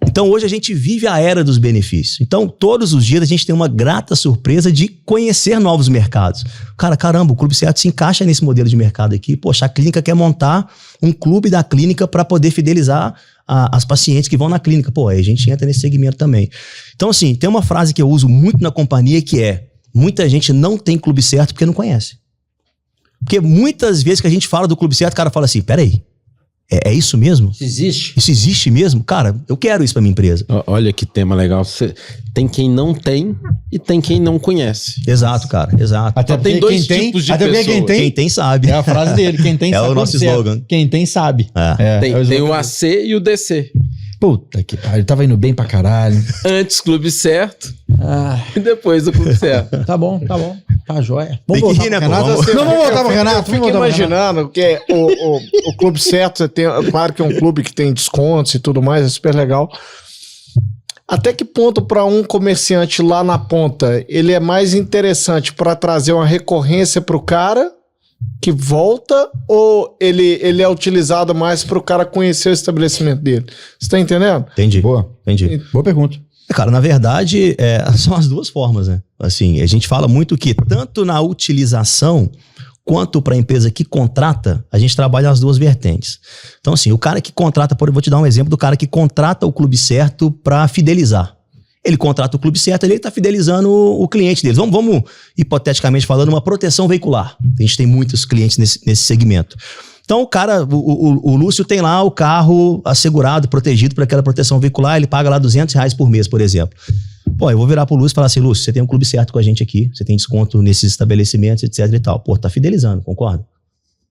[SPEAKER 1] Então, hoje a gente vive a era dos benefícios. Então, todos os dias a gente tem uma grata surpresa de conhecer novos mercados. Cara, caramba, o Clube Certo se encaixa nesse modelo de mercado aqui. Poxa, a clínica quer montar um clube da clínica para poder fidelizar as pacientes que vão na clínica. Pô, aí a gente entra nesse segmento também. Então, assim, tem uma frase que eu uso muito na companhia que é: muita gente não tem Clube Certo porque não conhece. Porque muitas vezes que a gente fala do Clube Certo, o cara fala assim, peraí, é isso mesmo?
[SPEAKER 3] Isso existe?
[SPEAKER 1] Isso existe mesmo? Cara, eu quero isso pra minha empresa.
[SPEAKER 4] Olha que tema legal. Tem quem não tem e tem quem não conhece.
[SPEAKER 1] Exato, cara, exato.
[SPEAKER 3] Até
[SPEAKER 4] tem dois tipos de pessoas.
[SPEAKER 1] Quem tem sabe.
[SPEAKER 3] É a frase dele, quem tem
[SPEAKER 1] É
[SPEAKER 3] sabe.
[SPEAKER 1] o nosso slogan.
[SPEAKER 3] Quem tem sabe.
[SPEAKER 4] Tem o AC e o DC.
[SPEAKER 3] Puta que pariu, tava indo bem pra caralho.
[SPEAKER 4] Antes Clube Certo e depois o Clube Certo.
[SPEAKER 3] Tá bom. Tá joia.
[SPEAKER 1] Tem que rir, né, pô?
[SPEAKER 2] Renato, assim,
[SPEAKER 3] Não, vamos voltar pro Renato.
[SPEAKER 2] Eu fico imaginando que o Clube Certo, você tem, claro que é um clube que tem descontos e tudo mais, é super legal. Até que ponto para um comerciante lá na ponta, ele é mais interessante para trazer uma recorrência pro cara que volta, ou ele é utilizado mais para o cara conhecer o estabelecimento dele? Você tá entendendo?
[SPEAKER 1] Entendi.
[SPEAKER 3] Boa.
[SPEAKER 1] Entendi.
[SPEAKER 3] Boa pergunta.
[SPEAKER 1] Cara, na verdade, são as duas formas, né? Assim, a gente fala muito que tanto na utilização quanto para a empresa que contrata, a gente trabalha as duas vertentes. Então, assim, o cara que contrata, vou te dar um exemplo do cara que contrata o Clube Certo para fidelizar. Ele contrata o Clube Certo, ele está fidelizando o cliente deles. Vamos, hipoteticamente falando, uma proteção veicular. A gente tem muitos clientes nesse segmento. Então, o cara, o Lúcio tem lá o carro assegurado, protegido por aquela proteção veicular, ele paga lá R$200 por mês, por exemplo. Pô, eu vou virar pro Lúcio e falar assim, Lúcio, você tem um Clube Certo com a gente aqui, você tem desconto nesses estabelecimentos, etc e tal. Pô, tá fidelizando, concorda?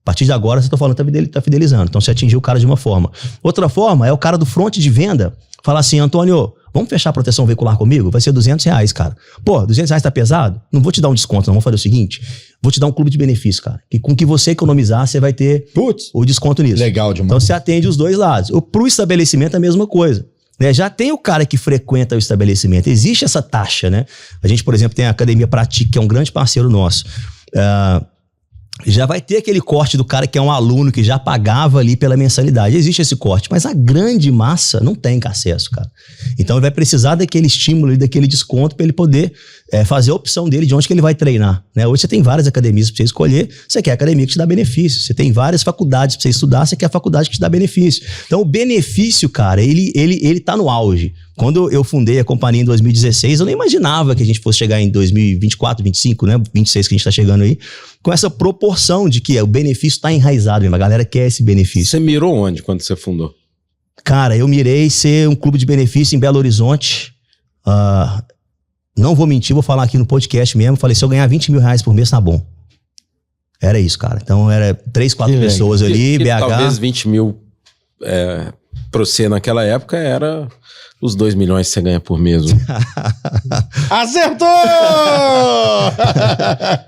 [SPEAKER 1] A partir de agora, você tá falando tá fidelizando. Então, você atingiu o cara de uma forma. Outra forma é o cara do front de venda falar assim, Antônio, vamos fechar a proteção veicular comigo? Vai ser R$200, cara. Pô, R$200 tá pesado? Não vou te dar um desconto, não. Vamos fazer o seguinte, vou te dar um clube de benefício, cara. Que com que você economizar, você vai ter o desconto nisso.
[SPEAKER 3] Legal demais.
[SPEAKER 1] Então, você atende os dois lados. Pro estabelecimento, a mesma coisa. Né? Já tem o cara que frequenta o estabelecimento. Existe essa taxa, né? A gente, por exemplo, tem a Academia Pratique, que é um grande parceiro nosso. Já vai ter aquele corte do cara que é um aluno que já pagava ali pela mensalidade. Existe esse corte, mas a grande massa não tem acesso, cara. Então ele vai precisar daquele estímulo e daquele desconto para ele poder fazer a opção dele de onde que ele vai treinar, né? Hoje você tem várias academias para você escolher, você quer a academia que te dá benefício. Você tem várias faculdades para você estudar, você quer a faculdade que te dá benefício. Então o benefício, cara, ele tá no auge. Quando eu fundei a companhia em 2016, eu nem imaginava que a gente fosse chegar em 2024, 25, né? 26 que a gente tá chegando aí, com essa proporção de que o benefício tá enraizado mesmo. A galera quer esse benefício.
[SPEAKER 4] Você mirou onde quando você fundou?
[SPEAKER 1] Cara, eu mirei ser um clube de benefício em Belo Horizonte. Não vou mentir, vou falar aqui no podcast mesmo. Falei, se eu ganhar R$20 mil por mês, tá bom. Era isso, cara. Então era 3, 4 pessoas ali, BH.
[SPEAKER 4] Talvez 20 mil pra você naquela época era os 2 milhões que você ganha por mês.
[SPEAKER 3] Acertou!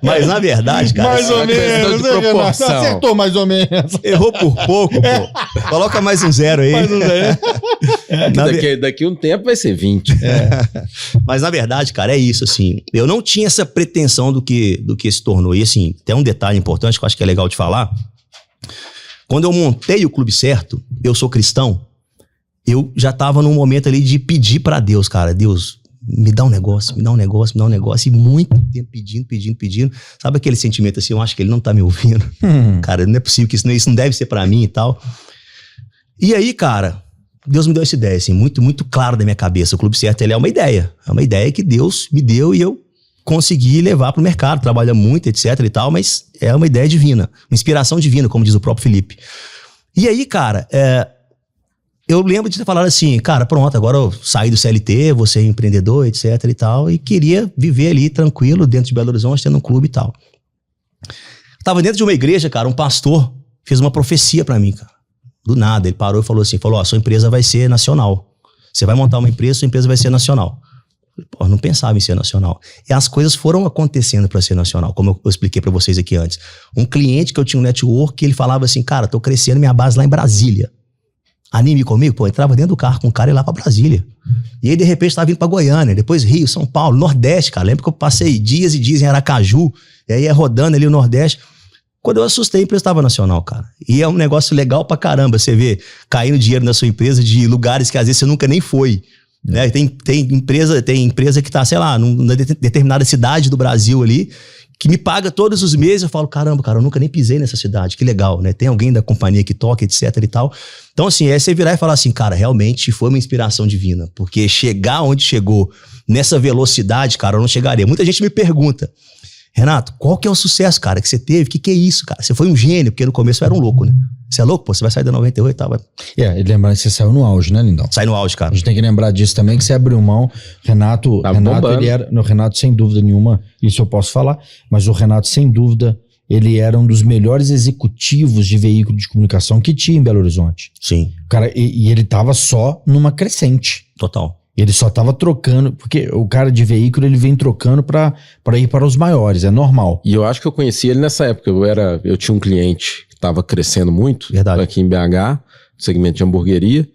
[SPEAKER 1] Mas na verdade, cara...
[SPEAKER 3] Mais ou menos.
[SPEAKER 4] De proporção.
[SPEAKER 3] Acertou mais ou menos.
[SPEAKER 1] Errou por pouco, pô. Coloca mais um zero aí.
[SPEAKER 3] Mais um zero.
[SPEAKER 4] Daqui um tempo vai ser 20.
[SPEAKER 1] Mas na verdade, cara, é isso, assim. Eu não tinha essa pretensão do que se tornou. E assim, tem um detalhe importante que eu acho que é legal de falar. Quando eu montei o Clube Certo, eu sou cristão, eu já tava num momento ali de pedir pra Deus, cara. Deus, me dá um negócio, me dá um negócio, me dá um negócio. E muito tempo pedindo. Sabe aquele sentimento assim, eu acho que ele não tá me ouvindo. Cara, não é possível que isso não deve ser pra mim e tal. E aí, cara, Deus me deu essa ideia, assim, muito, muito claro da minha cabeça. O Clube Certo, ele é uma ideia. É uma ideia que Deus me deu e eu consegui levar pro mercado. Trabalha muito, etc e tal, mas é uma ideia divina. Uma inspiração divina, como diz o próprio Felipe. E aí, cara, eu lembro de ter falado assim, cara, pronto, agora eu saí do CLT, vou ser empreendedor, etc e tal, e queria viver ali tranquilo, dentro de Belo Horizonte, tendo um clube e tal. Tava dentro de uma igreja, cara, um pastor fez uma profecia pra mim, cara. Do nada, ele parou e falou assim, sua empresa vai ser nacional. Você vai montar uma empresa, sua empresa vai ser nacional. Pô, não pensava em ser nacional. E as coisas foram acontecendo para ser nacional, como eu expliquei para vocês aqui antes. Um cliente que eu tinha um network, ele falava assim, cara, tô crescendo minha base lá em Brasília. Anime comigo? Pô, eu entrava dentro do carro com o cara e ia lá pra Brasília. E aí, de repente, tava vindo pra Goiânia, depois Rio, São Paulo, Nordeste, cara. Lembro que eu passei dias e dias em Aracaju, e aí ia rodando ali o Nordeste. Quando eu assustei, a empresa estava nacional, cara. E é um negócio legal pra caramba, você vê caindo dinheiro na sua empresa de lugares que às vezes você nunca nem foi. Né? Tem empresa que tá, sei lá, numa determinada cidade do Brasil ali, que me paga todos os meses. Eu falo, caramba, cara, eu nunca nem pisei nessa cidade, que legal, né? Tem alguém da companhia que toca, etc e tal. Então, assim, é você virar e falar assim, cara, realmente foi uma inspiração divina, porque chegar onde chegou nessa velocidade, cara, eu não chegaria. Muita gente me pergunta, Renato, qual que é o sucesso, cara, que você teve? O que é isso, cara? Você foi um gênio, porque no começo eu era um louco, né? Você é louco, pô? Você vai sair da 98 e tal.
[SPEAKER 3] E lembrar que você saiu no auge, né, Lindão?
[SPEAKER 1] Sai no auge, cara.
[SPEAKER 3] A gente tem que lembrar disso também, que você abriu mão. Renato, ele era... No Renato, sem dúvida nenhuma, isso eu posso falar, mas o Renato, sem dúvida, ele era um dos melhores executivos de veículo de comunicação que tinha em Belo Horizonte.
[SPEAKER 1] Sim.
[SPEAKER 3] Cara, e ele tava só numa crescente.
[SPEAKER 1] Total.
[SPEAKER 3] Ele só tava trocando, porque o cara de veículo, ele vem trocando pra ir para os maiores, é normal.
[SPEAKER 4] E eu acho que eu conheci ele nessa época. Eu tinha um cliente que tava crescendo muito,
[SPEAKER 1] verdade,
[SPEAKER 4] aqui em BH, segmento de hamburgueria,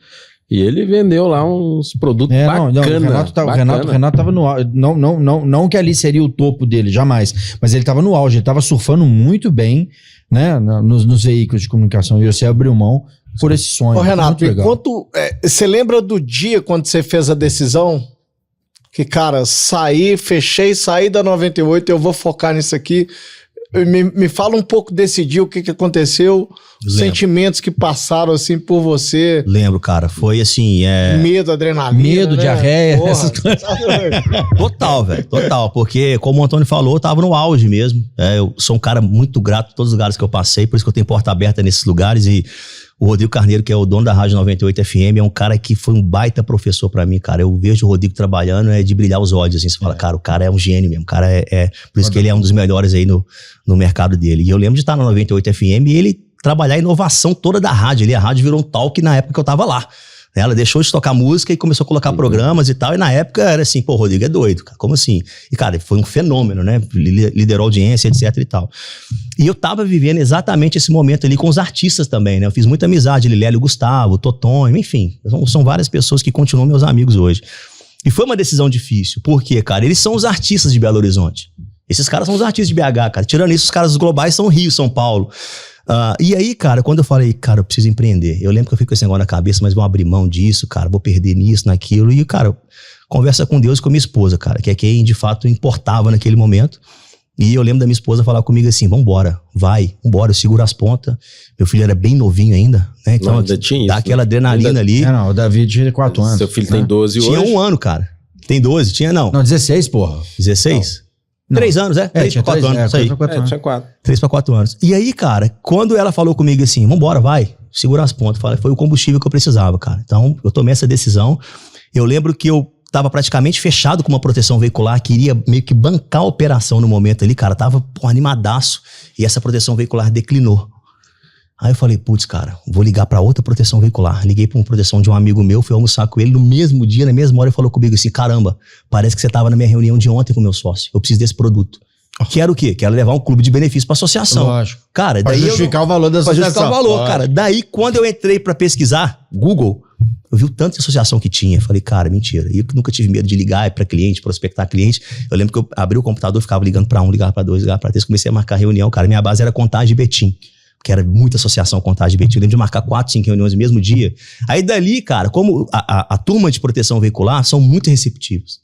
[SPEAKER 4] e ele vendeu lá uns produtos bacanas.
[SPEAKER 3] O Renato tava no auge. Não que ali seria o topo dele, jamais. Mas ele tava no auge, ele tava surfando muito bem, né, nos veículos de comunicação. E você abriu mão por esse sonho.
[SPEAKER 2] Ô, Renato, você lembra do dia quando você fez a decisão? Que, cara, saí da 98, eu vou focar nisso aqui. Me fala um pouco desse dia, o que aconteceu, os sentimentos que passaram, assim, por você.
[SPEAKER 1] Lembro, cara, foi assim...
[SPEAKER 2] Medo, adrenalina,
[SPEAKER 3] medo, né? Diarreia, essas coisas.
[SPEAKER 1] Total, velho, total, porque como o Antônio falou, eu tava no auge mesmo. Eu sou um cara muito grato a todos os lugares que eu passei, por isso que eu tenho porta aberta nesses lugares. E o Rodrigo Carneiro, que é o dono da Rádio 98 FM, é um cara que foi um baita professor pra mim, cara. Eu vejo o Rodrigo trabalhando, é de brilhar os olhos, assim. Você fala, cara, o cara é um gênio mesmo. O cara por isso que ele é um dos melhores aí no mercado dele. E eu lembro de estar na 98 FM e ele trabalhar a inovação toda da rádio. A rádio virou um talk na época que eu tava lá. Ela deixou de tocar música e começou a colocar programas e tal. E na época era assim, pô, o Rodrigo é doido, cara. Como assim? E, cara, foi um fenômeno, né? Liderou audiência, etc e tal. E eu tava vivendo exatamente esse momento ali com os artistas também, né? Eu fiz muita amizade, Lélio Gustavo, Totonho, enfim. São várias pessoas que continuam meus amigos hoje. E foi uma decisão difícil. Por quê, cara? Eles são os artistas de Belo Horizonte. Esses caras são os artistas de BH, cara. Tirando isso, os caras globais são Rio, São Paulo. E aí, cara, quando eu falei, cara, eu preciso empreender. Eu lembro que eu fico com esse negócio na cabeça, mas vou abrir mão disso, cara, vou perder nisso, naquilo. E, cara, conversa com Deus e com a minha esposa, cara, que é quem de fato importava naquele momento. E eu lembro da minha esposa falar comigo assim, vambora, vambora, eu seguro as pontas. Meu filho era bem novinho ainda, né? Então, dá aquela adrenalina ali.
[SPEAKER 3] Não, o Davi tinha 4 anos.
[SPEAKER 4] Seu filho tem 12 hoje?
[SPEAKER 1] Tinha 1 ano, cara. Tem 12? Tinha não.
[SPEAKER 3] Não, 16, porra.
[SPEAKER 1] 16? Não. 3 anos, 3 pra 4 anos. Isso aí.
[SPEAKER 4] Tinha 4.
[SPEAKER 1] 3 pra 4 anos. E aí, cara, quando ela falou comigo assim, vambora, segura as pontas, foi o combustível que eu precisava, cara. Então, eu tomei essa decisão. Eu lembro que eu tava praticamente fechado com uma proteção veicular, queria meio que bancar a operação no momento ali, cara, tava animadaço. E essa proteção veicular declinou. Aí eu falei, putz, cara, vou ligar pra outra proteção veicular. Liguei pra uma proteção de um amigo meu, fui almoçar com ele no mesmo dia, na mesma hora, ele falou comigo assim, caramba, parece que você tava na minha reunião de ontem com o meu sócio, eu preciso desse produto. Quero o quê? Quero levar um clube de benefícios pra associação.
[SPEAKER 3] Lógico.
[SPEAKER 1] Cara,
[SPEAKER 3] pra
[SPEAKER 1] daí
[SPEAKER 3] justificar o valor da
[SPEAKER 1] associação. Pra justificar o valor,
[SPEAKER 3] Lógico.
[SPEAKER 1] cara. Daí, quando eu entrei pra pesquisar, Google, eu vi o tanto de associação que tinha. Falei, cara, mentira. Eu que nunca tive medo de ligar pra cliente, prospectar cliente. Eu lembro que eu abri o computador, ficava ligando pra 1, ligava pra 2, ligava pra 3, comecei a marcar reunião, cara. Minha base era Contagem e Betim, que era muita associação Contagem e Betim. Eu lembro de marcar 4, 5 reuniões no mesmo dia. Aí dali, cara, como a turma de proteção veicular são muito receptivos.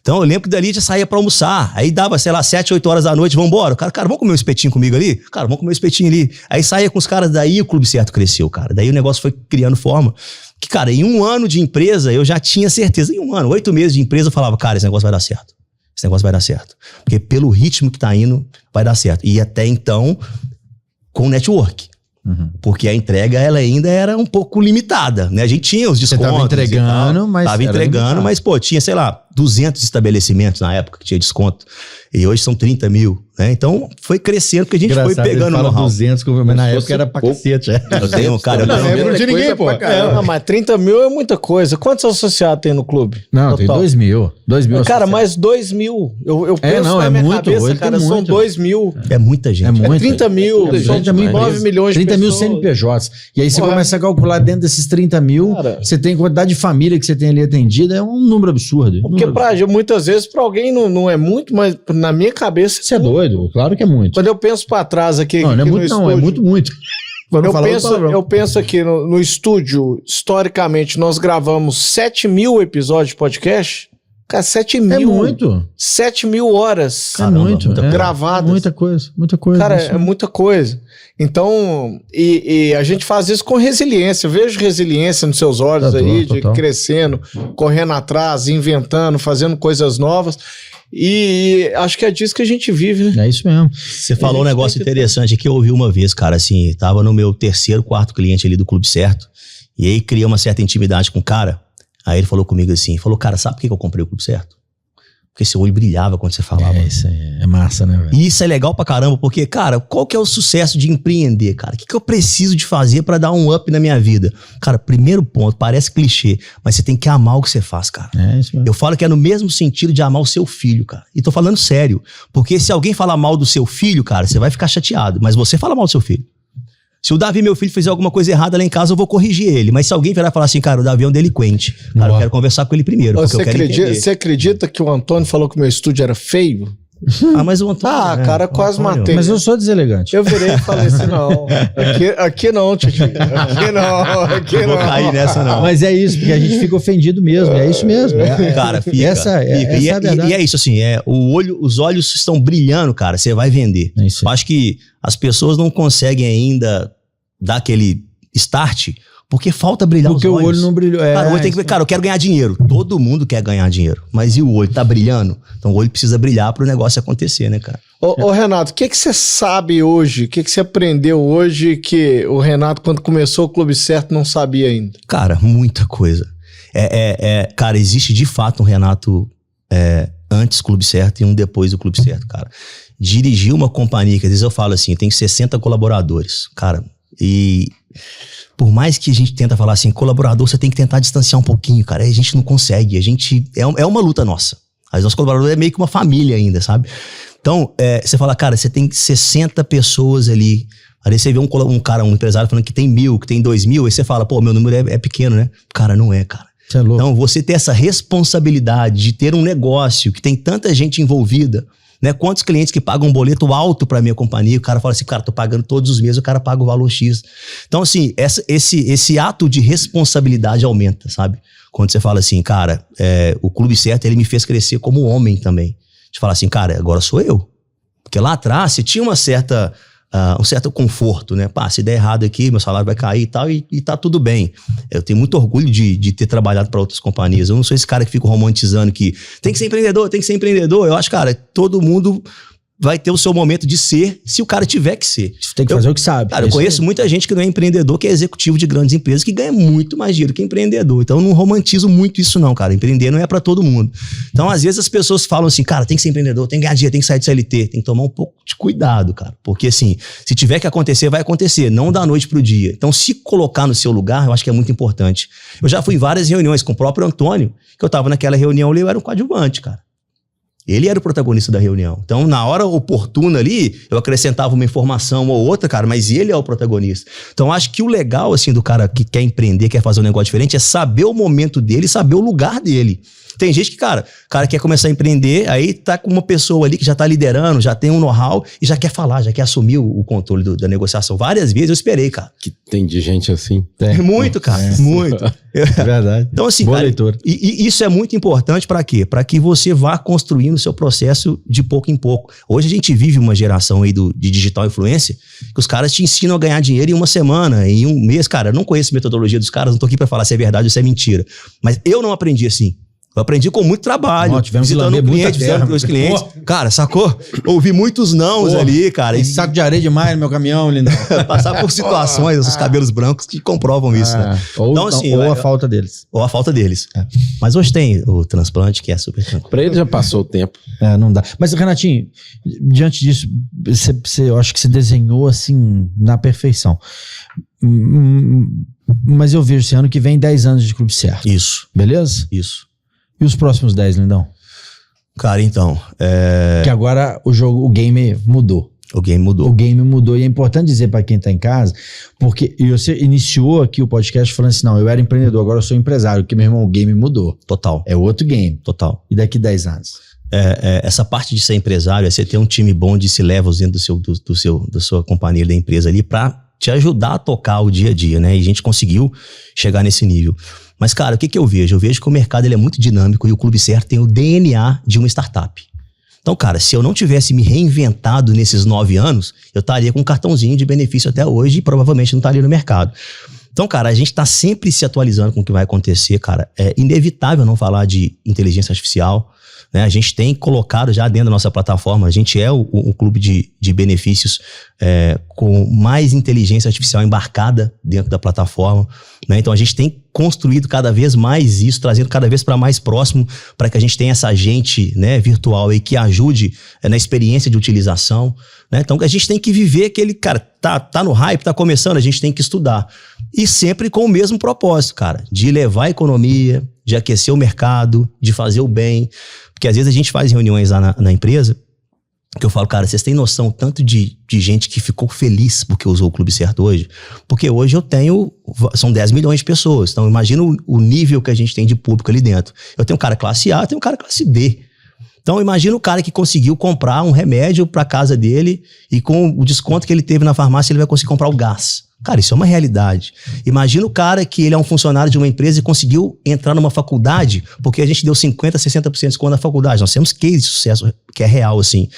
[SPEAKER 1] Então eu lembro que dali já saía pra almoçar. Aí dava, sei lá, 7, 8 horas da noite, vambora. Cara, vamos comer um espetinho comigo ali? Cara, vamos comer um espetinho ali. Aí saía com os caras, daí o Clube Certo cresceu, cara. Daí o negócio foi criando forma. Que, cara, em 1 ano de empresa, eu já tinha certeza. Em 1 ano, 8 meses de empresa, eu falava, cara, esse negócio vai dar certo. Esse negócio vai dar certo. Porque pelo ritmo que tá indo, vai dar certo. E até então, com network. Porque a entrega, ela ainda era um pouco limitada, né? A gente tinha os descontos.
[SPEAKER 3] Você tava entregando, mas
[SPEAKER 1] pô, tinha, sei lá, 200 estabelecimentos na época que tinha desconto. E hoje são 30 mil, né? Então, foi crescendo, porque a gente foi pegando
[SPEAKER 3] no know-how. 200, mas na época era pra cacete.
[SPEAKER 1] Eu tenho, cara,
[SPEAKER 2] não lembro de ninguém, pô. Mas 30 mil é muita coisa. Quantos associados tem no clube?
[SPEAKER 3] Não, total? Tem 2 mil. 2 mil
[SPEAKER 2] cara, mas 2 mil. Eu penso na minha cabeça, cara, são 2 mil.
[SPEAKER 1] É muita gente.
[SPEAKER 2] É 30 mil. 9 milhões de
[SPEAKER 3] 30 mil CNPJs. E aí você começa a calcular dentro desses 30 mil, você tem quantidade de família que você tem ali atendida, é um número absurdo.
[SPEAKER 2] Porque Porque muitas vezes pra alguém não é muito, mas na minha cabeça...
[SPEAKER 3] Você é doido, claro que é muito.
[SPEAKER 2] Quando eu penso pra trás aqui...
[SPEAKER 3] Não é muito não, é muito.
[SPEAKER 2] Eu penso aqui no estúdio, historicamente, nós gravamos 7.000 episódios de podcast. Cara, 7.000.
[SPEAKER 3] É muito.
[SPEAKER 2] 7.000 horas.
[SPEAKER 3] Caramba, é muito.
[SPEAKER 2] Gravadas.
[SPEAKER 3] Muita coisa.
[SPEAKER 2] Cara, é muita coisa. Então, e a gente faz isso com resiliência. Eu vejo resiliência nos seus olhos aí, de crescendo, correndo atrás, inventando, fazendo coisas novas. E acho que é disso que a gente vive, né?
[SPEAKER 3] É isso mesmo.
[SPEAKER 1] Você falou um negócio interessante que eu ouvi uma vez, cara, assim, tava no meu 3º, 4º cliente ali do Clube Certo, e aí criei uma certa intimidade com o cara, aí ele falou comigo assim, cara, sabe por que eu comprei o Clube Certo? Porque seu olho brilhava quando você falava.
[SPEAKER 3] Isso aí é massa, né, velho?
[SPEAKER 1] E isso é legal pra caramba, porque, cara, qual que é o sucesso de empreender, cara? O que eu preciso de fazer pra dar um up na minha vida? Cara, primeiro ponto, parece clichê, mas você tem que amar o que você faz, cara.
[SPEAKER 3] É isso mesmo.
[SPEAKER 1] Eu falo que é no mesmo sentido de amar o seu filho, cara. E tô falando sério, porque se alguém falar mal do seu filho, cara, você vai ficar chateado, mas você fala mal do seu filho. Se o Davi, meu filho, fizer alguma coisa errada lá em casa, eu vou corrigir ele. Mas se alguém virar e falar assim, cara, o Davi é um delinquente, cara, eu quero conversar com ele primeiro, porque eu quero entender.
[SPEAKER 2] Você acredita que o Antônio falou que o meu estúdio era feio?
[SPEAKER 1] Mas o Antônio...
[SPEAKER 2] cara, quase matei.
[SPEAKER 3] Mas eu sou deselegante.
[SPEAKER 2] Eu virei e falei assim, não, aqui não, tio. Aqui não.
[SPEAKER 1] Vou cair nessa, não.
[SPEAKER 3] Mas é isso, porque a gente fica ofendido mesmo, é isso mesmo.
[SPEAKER 1] Cara, fica.
[SPEAKER 3] Essa é a verdade.
[SPEAKER 1] E é isso, assim, os olhos estão brilhando, cara, você vai vender.
[SPEAKER 3] É isso.
[SPEAKER 1] Eu acho que as pessoas não conseguem ainda dar aquele start, porque falta brilhar
[SPEAKER 3] porque
[SPEAKER 1] os olhos.
[SPEAKER 3] Porque o olho não brilhou.
[SPEAKER 1] Cara, o olho tem que ver, cara, eu quero ganhar dinheiro. Todo mundo quer ganhar dinheiro. Mas e o olho? Tá brilhando? Então o olho precisa brilhar pro negócio acontecer, né, cara?
[SPEAKER 2] Ô Renato, o que você sabe hoje? O que você aprendeu hoje que o Renato, quando começou o Clube Certo, não sabia ainda?
[SPEAKER 1] Cara, muita coisa. Cara, existe de fato um Renato antes do Clube Certo e um depois do Clube Certo, cara. Dirigir uma companhia, que às vezes eu falo assim, tem 60 colaboradores, cara, e por mais que a gente tenta falar assim, colaborador, você tem que tentar distanciar um pouquinho, cara, a gente não consegue, é uma luta nossa. Os nossos colaboradores é meio que uma família ainda, sabe? Então, você fala, cara, você tem 60 pessoas ali, aí você vê um empresário falando que tem 1.000, que tem 2.000, aí você fala, pô, meu número é pequeno, né? Cara, não é, cara.
[SPEAKER 3] Você é louco.
[SPEAKER 1] Então, você ter essa responsabilidade de ter um negócio que tem tanta gente envolvida, né? Quantos clientes que pagam um boleto alto pra minha companhia, o cara fala assim, cara, tô pagando todos os meses, o cara paga o valor X. Então, assim, esse ato de responsabilidade aumenta, sabe? Quando você fala assim, cara, o Clube Certo, ele me fez crescer como homem também. De falar assim, cara, agora sou eu. Porque lá atrás, você tinha um certo conforto, né? Pá, se der errado aqui, meu salário vai cair e tal, e tá tudo bem. Eu tenho muito orgulho de ter trabalhado para outras companhias. Eu não sou esse cara que fica romantizando que tem que ser empreendedor. Eu acho, cara, todo mundo vai ter o seu momento de ser, se o cara tiver que ser.
[SPEAKER 3] Tem que fazer o que sabe.
[SPEAKER 1] Cara, eu conheço muita gente que não é empreendedor, que é executivo de grandes empresas, que ganha muito mais dinheiro que empreendedor. Então eu não romantizo muito isso não, cara. Empreender não é pra todo mundo. Então às vezes as pessoas falam assim, cara, tem que ser empreendedor, tem que ganhar dinheiro, tem que sair de CLT. Tem que tomar um pouco de cuidado, cara. Porque assim, se tiver que acontecer, vai acontecer. Não da noite pro dia. Então se colocar no seu lugar, eu acho que é muito importante. Eu já fui em várias reuniões com o próprio Antônio, que eu tava naquela reunião ali, eu era um coadjuvante, cara. Ele era o protagonista da reunião. Então, na hora oportuna ali, eu acrescentava uma informação ou outra, cara, mas ele é o protagonista. Então, acho que o legal, assim, do cara que quer empreender, quer fazer um negócio diferente, é saber o momento dele, saber o lugar dele. Tem gente que, cara, o cara quer começar a empreender, aí tá com uma pessoa ali que já tá liderando, já tem um know-how e já quer falar, já quer assumir o controle da negociação. Várias vezes eu esperei, cara.
[SPEAKER 4] Que tem de gente assim.
[SPEAKER 1] Muito, cara, muito.
[SPEAKER 3] É verdade.
[SPEAKER 1] Então, assim,
[SPEAKER 3] boa
[SPEAKER 1] cara,
[SPEAKER 3] leitura.
[SPEAKER 1] E isso é muito importante pra quê? Pra que você vá construindo o seu processo de pouco em pouco. Hoje a gente vive uma geração aí de digital influencer, que os caras te ensinam a ganhar dinheiro em uma semana, em um mês. Cara, eu não conheço a metodologia dos caras, não tô aqui pra falar se é verdade ou se é mentira. Mas eu não aprendi assim. Eu aprendi com muito trabalho, visitando um cliente, visitando os clientes. Cara, sacou? Ouvi muitos nãos ali, cara.
[SPEAKER 3] Tem saco de areia demais no meu caminhão, lindão.
[SPEAKER 1] Passar por situações, os cabelos brancos que comprovam isso, né?
[SPEAKER 3] Ou a falta deles.
[SPEAKER 1] Ou a falta deles. Mas hoje tem o transplante, que é super tranquilo.
[SPEAKER 4] Pra ele já passou o tempo.
[SPEAKER 3] Não dá. Mas, Renatinho, diante disso, eu acho que você desenhou assim, na perfeição. Mas eu vejo esse ano que vem 10 anos de Clube Certo.
[SPEAKER 1] Isso.
[SPEAKER 3] Beleza?
[SPEAKER 1] Isso.
[SPEAKER 3] E os próximos 10, lindão?
[SPEAKER 1] Cara, então...
[SPEAKER 3] Que agora o game mudou.
[SPEAKER 1] O game mudou.
[SPEAKER 3] O game mudou. E é importante dizer para quem tá em casa, porque você iniciou aqui o podcast falando assim, não, eu era empreendedor, agora eu sou empresário, porque, meu irmão, o game mudou.
[SPEAKER 1] Total.
[SPEAKER 3] É outro game.
[SPEAKER 1] Total.
[SPEAKER 3] E daqui 10 anos?
[SPEAKER 1] Essa parte de ser empresário é você ter um time bom de C-levels dentro da sua companhia, da empresa ali, pra te ajudar a tocar o dia a dia, né? E a gente conseguiu chegar nesse nível. Mas, cara, o que eu vejo? Eu vejo que o mercado ele é muito dinâmico e o Clube Certo tem o DNA de uma startup. Então, cara, se eu não tivesse me reinventado nesses 9 anos, eu estaria com um cartãozinho de benefício até hoje e provavelmente não estaria no mercado. Então, cara, a gente tá sempre se atualizando com o que vai acontecer, cara. É inevitável não falar de inteligência artificial, né? A gente tem colocado já dentro da nossa plataforma, a gente é o clube de benefícios com mais inteligência artificial embarcada dentro da plataforma, né? Então a gente tem construído cada vez mais isso, trazendo cada vez para mais próximo, para que a gente tenha essa agente, né, virtual aí que ajude na experiência de utilização, né? Então a gente tem que viver aquele, cara, tá no hype, tá começando, a gente tem que estudar. E sempre com o mesmo propósito, cara, de levar a economia, de aquecer o mercado, de fazer o bem. Porque às vezes a gente faz reuniões lá na empresa, que eu falo, cara, vocês têm noção tanto de gente que ficou feliz porque usou o Clube Certo hoje? Porque hoje são 10 milhões de pessoas. Então imagina o nível que a gente tem de público ali dentro. Eu tenho um cara classe A, tenho um cara classe D. Então imagina o cara que conseguiu comprar um remédio para casa dele e com o desconto que ele teve na farmácia ele vai conseguir comprar o gás. Cara, isso é uma realidade. Imagina o cara que ele é um funcionário de uma empresa e conseguiu entrar numa faculdade porque a gente deu 50%, 60% de desconto na faculdade. Nós temos case de sucesso que é real, assim.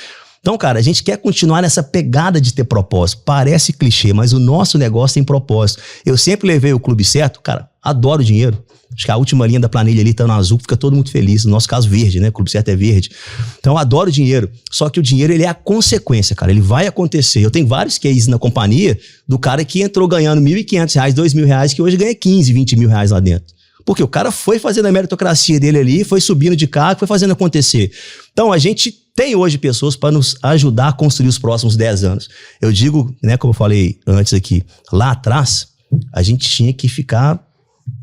[SPEAKER 1] Então, cara, a gente quer continuar nessa pegada de ter propósito. Parece clichê, mas o nosso negócio tem propósito. Eu sempre levei o Clube Certo, cara, adoro dinheiro. Acho que a última linha da planilha ali tá no azul, fica todo muito feliz. No nosso caso, verde, né? O Clube Certo é verde. Então, eu adoro dinheiro. Só que o dinheiro, ele é a consequência, cara. Ele vai acontecer. Eu tenho vários cases na companhia do cara que entrou ganhando R$1.500, R$2.000, que hoje ganha 15, 20 mil reais lá dentro. Porque o cara foi fazendo a meritocracia dele ali, foi subindo de cargo, foi fazendo acontecer. Então, a gente tem hoje pessoas para nos ajudar a construir os próximos 10 anos. Eu digo, né, como eu falei antes aqui, lá atrás, a gente tinha que ficar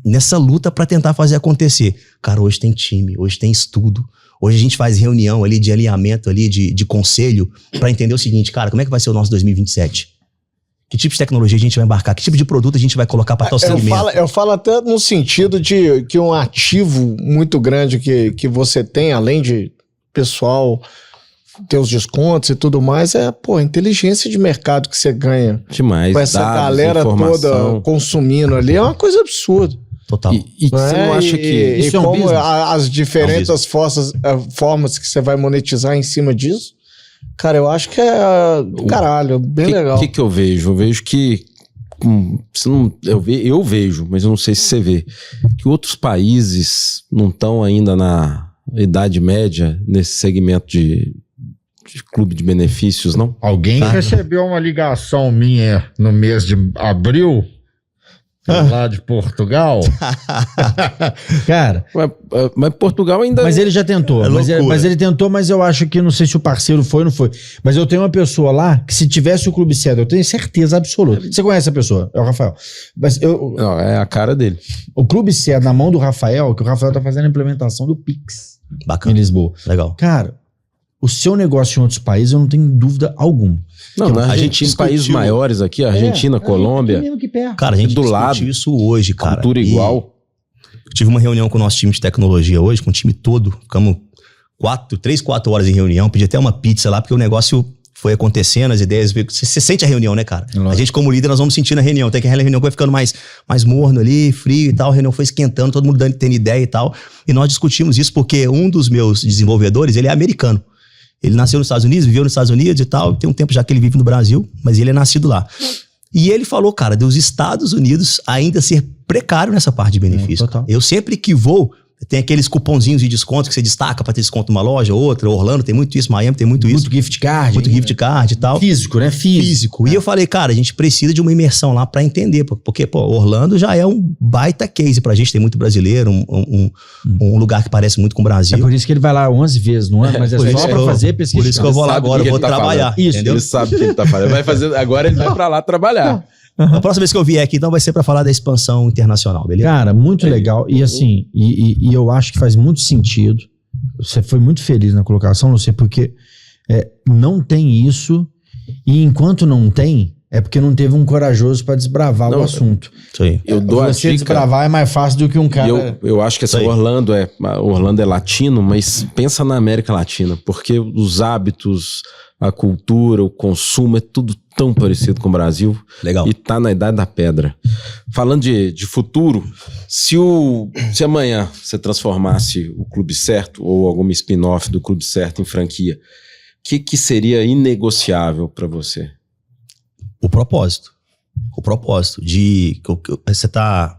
[SPEAKER 1] nessa luta para tentar fazer acontecer. Cara, hoje tem time, hoje tem estudo. Hoje a gente faz reunião ali de alinhamento, ali de conselho, para entender o seguinte, cara, como é que vai ser o nosso 2027? Que tipo de tecnologia a gente vai embarcar? Que tipo de produto a gente vai colocar para tal segmento?
[SPEAKER 2] Eu falo até no sentido de que um ativo muito grande que você tem, além de pessoal ter os descontos e tudo mais, é a inteligência de mercado que você ganha.
[SPEAKER 4] Demais.
[SPEAKER 2] Com essa galera toda consumindo ali, é uma coisa absurda.
[SPEAKER 1] Total.
[SPEAKER 4] E você não acha que...
[SPEAKER 2] E como as diferentes formas que você vai monetizar em cima disso, cara, eu acho que é caralho, bem legal.
[SPEAKER 4] O que eu vejo? Eu vejo que eu vejo, mas eu não sei se você vê, que outros países não estão ainda na Idade Média nesse segmento de clube de benefícios, não?
[SPEAKER 6] Alguém recebeu uma ligação minha no mês de abril, lá de Portugal.
[SPEAKER 3] Cara,
[SPEAKER 4] mas Portugal ainda...
[SPEAKER 3] Mas ele já tentou. Mas ele tentou, mas eu acho que não sei se o parceiro foi ou não foi. Mas eu tenho uma pessoa lá que se tivesse o Clube Certo, eu tenho certeza absoluta. Você conhece a pessoa? É o Rafael. Mas
[SPEAKER 4] não, é a cara dele.
[SPEAKER 3] O Clube Certo na mão do Rafael, que o Rafael tá fazendo a implementação do Pix.
[SPEAKER 1] Bacana.
[SPEAKER 3] Em Lisboa.
[SPEAKER 1] Legal.
[SPEAKER 3] Cara, o seu negócio em outros países eu não tenho dúvida alguma.
[SPEAKER 4] Não, na Argentina, em países maiores aqui, Argentina, Colômbia.
[SPEAKER 3] Mesmo que perto.
[SPEAKER 1] Cara, a gente
[SPEAKER 4] do lado
[SPEAKER 1] isso hoje, cara.
[SPEAKER 4] Cultura igual.
[SPEAKER 1] Tive uma reunião com o nosso time de tecnologia hoje, com o time todo. Ficamos 3, 4 horas em reunião. Pedi até uma pizza lá, porque o negócio foi acontecendo, as ideias... Você sente a reunião, né, cara? A gente, como líder, nós vamos sentindo a reunião. Tem que a reunião vai ficando mais morno ali, frio e tal. A reunião foi esquentando, todo mundo tendo ideia e tal. E nós discutimos isso porque um dos meus desenvolvedores, ele é americano. Ele nasceu nos Estados Unidos, viveu nos Estados Unidos e tal. Tem um tempo já que ele vive no Brasil, mas ele é nascido lá. E ele falou, cara, dos Estados Unidos ainda ser precário nessa parte de benefício. Eu sempre que vou, tem aqueles cupomzinhos de desconto que você destaca para ter desconto numa loja, outra. Orlando tem muito isso, Miami tem muito isso.
[SPEAKER 3] Muito gift card.
[SPEAKER 1] Muito gift card e tal.
[SPEAKER 3] Físico, né? Físico.
[SPEAKER 1] E eu falei, cara, a gente precisa de uma imersão lá para entender. Porque, Orlando já é um baita case pra gente. Tem muito brasileiro, um lugar que parece muito com o Brasil.
[SPEAKER 3] É por isso que ele vai lá 11 vezes no ano, mas é só pra fazer pesquisa.
[SPEAKER 1] Por isso que eu vou lá agora, eu vou trabalhar.
[SPEAKER 4] Isso, entendeu? Ele sabe o que ele tá fazendo. Agora ele vai pra lá trabalhar.
[SPEAKER 1] A próxima vez que eu vier aqui, então, vai ser para falar da expansão internacional, beleza?
[SPEAKER 3] Cara, muito legal. E assim, e eu acho que faz muito sentido. Você foi muito feliz na colocação, Luciano, porque não tem isso E enquanto não tem, é porque não teve um corajoso pra desbravar o assunto.
[SPEAKER 1] Isso aí.
[SPEAKER 4] Eu dou a
[SPEAKER 3] Você
[SPEAKER 4] dica.
[SPEAKER 3] desbravar é mais fácil do que um cara...
[SPEAKER 4] Eu acho que essa
[SPEAKER 1] Isso aí.
[SPEAKER 4] Orlando é latino, mas pensa na América Latina, porque os hábitos, a cultura, o consumo é tudo tão parecido com o Brasil.
[SPEAKER 1] Legal.
[SPEAKER 4] E tá na idade da pedra. Falando de futuro, se amanhã você transformasse o Clube Certo ou alguma spin-off do Clube Certo em franquia, o que seria inegociável para você?
[SPEAKER 1] O propósito. O propósito de que você tá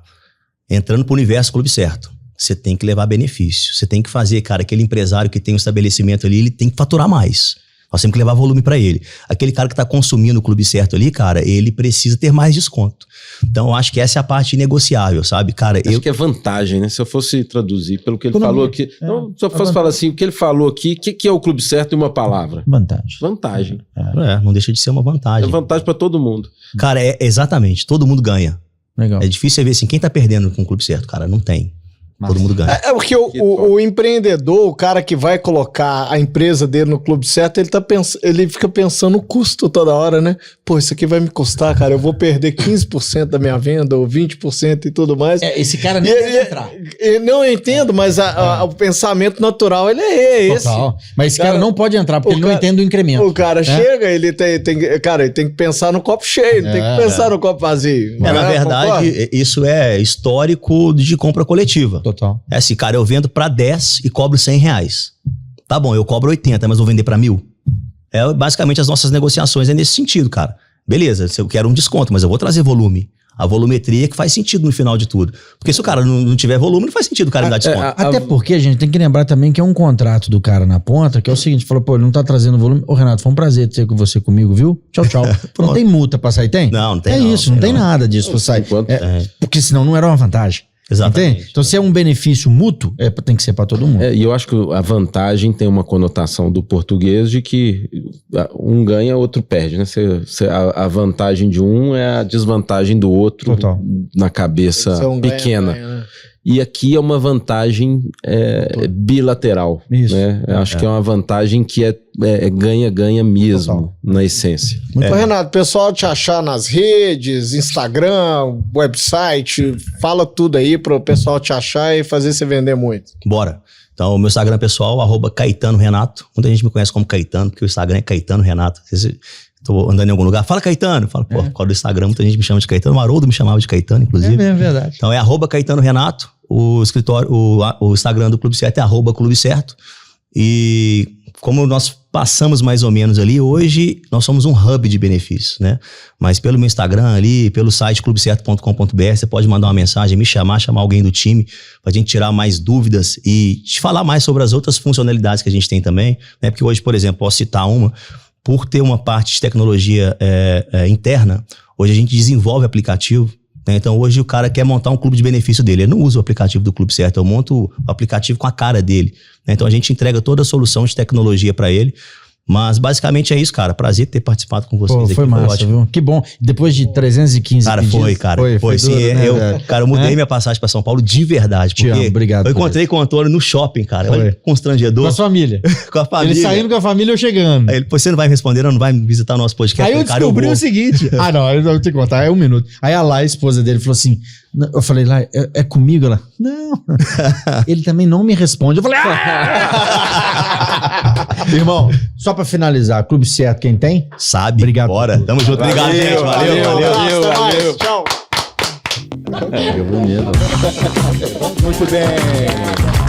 [SPEAKER 1] entrando pro universo Clube Certo. Você tem que levar benefício. Você tem que fazer, cara, aquele empresário que tem um estabelecimento ali, ele tem que faturar mais. Nós temos que levar volume pra ele. Aquele cara que tá consumindo o Clube Certo ali, cara, ele precisa ter mais desconto. Então, eu acho que essa é a parte negociável, sabe? Cara,
[SPEAKER 4] Acho que é vantagem, né? Se eu fosse traduzir pelo que ele falou aqui. Não, se eu fosse falar assim, o que ele falou aqui, o que é o Clube Certo em uma palavra?
[SPEAKER 3] Vantagem.
[SPEAKER 4] Vantagem.
[SPEAKER 1] não deixa de ser uma
[SPEAKER 4] É
[SPEAKER 1] vantagem.
[SPEAKER 4] vantagem para todo mundo.
[SPEAKER 1] Cara, exatamente. Todo mundo ganha.
[SPEAKER 3] Legal.
[SPEAKER 1] É difícil você ver assim, quem tá perdendo com o Clube Certo, cara? Não tem. Todo mundo ganha.
[SPEAKER 2] É porque o empreendedor, o cara que vai colocar a empresa dele no Clube Certo, ele fica pensando no custo toda hora, né? Pô, isso aqui vai me custar, cara. Eu vou perder 15% da minha venda ou 20% e tudo mais.
[SPEAKER 3] Esse cara nem deve entrar.
[SPEAKER 2] Não, eu entendo, mas o pensamento natural, ele é esse.
[SPEAKER 3] Total. Mas esse cara
[SPEAKER 2] Cara,
[SPEAKER 3] não pode entrar, porque
[SPEAKER 2] o
[SPEAKER 3] ele não
[SPEAKER 2] cara-
[SPEAKER 3] entende o incremento.
[SPEAKER 2] O cara chega, ele tem que pensar no copo cheio, ele tem que pensar no copo vazio.
[SPEAKER 1] Na verdade,
[SPEAKER 2] Concorda?
[SPEAKER 1] isso é histórico de compra coletiva.
[SPEAKER 3] Total.
[SPEAKER 1] É assim, cara, eu vendo pra 10 e cobro R$100. Tá bom, eu cobro 80, mas vou vender pra 1.000. Basicamente as nossas negociações é nesse sentido, cara. Beleza, eu quero um desconto, mas eu vou trazer volume. A volumetria que faz sentido no final de tudo. Porque se o cara não tiver volume, não faz sentido o cara me dar desconto.
[SPEAKER 3] Até porque, gente, tem que lembrar também que é um contrato do cara na ponta, que é o seguinte, falou, pô, ele não tá trazendo volume. Ô, Renato, foi um prazer ter com você comigo, viu? Tchau, tchau. Não tem multa pra sair, tem?
[SPEAKER 1] Não tem
[SPEAKER 3] É
[SPEAKER 1] não,
[SPEAKER 3] isso, não tem nada disso pra sair.
[SPEAKER 4] Enquanto-
[SPEAKER 3] Porque senão não era uma vantagem.
[SPEAKER 1] Exatamente.
[SPEAKER 3] Entende? Então, se é um benefício mútuo, tem que ser pra todo mundo.
[SPEAKER 4] E eu acho que a vantagem tem uma conotação do português de que um ganha, outro perde, né? A vantagem de um é a desvantagem do outro
[SPEAKER 3] Total.
[SPEAKER 4] na cabeça
[SPEAKER 2] Isso é um
[SPEAKER 4] pequena.
[SPEAKER 2] ganha-ganha, né?
[SPEAKER 4] E aqui é uma vantagem bilateral.
[SPEAKER 3] Isso.
[SPEAKER 4] Né? Eu acho que é uma vantagem que é ganha-ganha mesmo,
[SPEAKER 3] Total.
[SPEAKER 4] na essência.
[SPEAKER 2] Ô, Renato, o pessoal te achar nas redes, Instagram, website, fala tudo aí pro pessoal te achar e fazer você vender muito.
[SPEAKER 1] Bora. Então, o meu Instagram pessoal, @Caetano Renato. Muita gente me conhece como Caetano, porque o Instagram é Caetano Renato. Às vezes tô andando em algum lugar, fala Caetano. Fala, pô, por causa do Instagram, muita gente me chama de Caetano. O Haroldo me chamava de Caetano, inclusive.
[SPEAKER 3] mesmo, verdade.
[SPEAKER 1] Então é @Caetano Renato. O escritório, o Instagram do Clube Certo é @Clube Certo. E como nós passamos mais ou menos ali, hoje nós somos um hub de benefícios, né? Mas pelo meu Instagram ali, pelo site clubecerto.com.br, você pode mandar uma mensagem, me chamar alguém do time, pra gente tirar mais dúvidas e te falar mais sobre as outras funcionalidades que a gente tem também, né? Porque hoje, por exemplo, posso citar uma, por ter uma parte de tecnologia interna, hoje a gente desenvolve aplicativo, né? Então hoje o cara quer montar um clube de benefício dele, ele não usa o aplicativo do Clube Certo, eu monto o aplicativo com a cara dele, né? Então a gente entrega toda a solução de tecnologia pra ele, mas basicamente é isso, cara, prazer ter participado com vocês
[SPEAKER 3] Pô,
[SPEAKER 1] aqui,
[SPEAKER 3] foi massa,
[SPEAKER 1] ótimo.
[SPEAKER 3] viu? Que bom. Depois de 315
[SPEAKER 1] Cara,
[SPEAKER 3] pedidos,
[SPEAKER 1] foi, cara. Foi sim.
[SPEAKER 3] duro, né, velho?
[SPEAKER 1] Eu mudei minha passagem pra São Paulo de verdade.
[SPEAKER 3] Te
[SPEAKER 1] Porque
[SPEAKER 3] amo, obrigado
[SPEAKER 1] eu
[SPEAKER 3] por
[SPEAKER 1] encontrei com o Antônio no shopping, cara.
[SPEAKER 3] Foi.
[SPEAKER 1] Olha, constrangedor.
[SPEAKER 3] Com a família.
[SPEAKER 1] Com a família.
[SPEAKER 3] Ele saindo com a família, eu chegando.
[SPEAKER 1] Aí ele, pô, você não vai me responder, não vai visitar o nosso podcast?
[SPEAKER 3] Aí eu
[SPEAKER 1] Cara,
[SPEAKER 3] descobri
[SPEAKER 1] vou.
[SPEAKER 3] o seguinte. Eu vou te contar, é um minuto. Aí a Lá, a esposa dele, falou assim: eu falei, Lá, é comigo? Ela, não. Ele também não me responde. Eu falei, Irmão, só pra finalizar, Clube Certo, quem tem?
[SPEAKER 1] Sabe.
[SPEAKER 3] Obrigado.
[SPEAKER 1] Bora. Tamo junto. Obrigado, gente. Valeu.
[SPEAKER 2] Até mais. Tchau.
[SPEAKER 4] Eu vou mesmo.
[SPEAKER 2] Muito bem.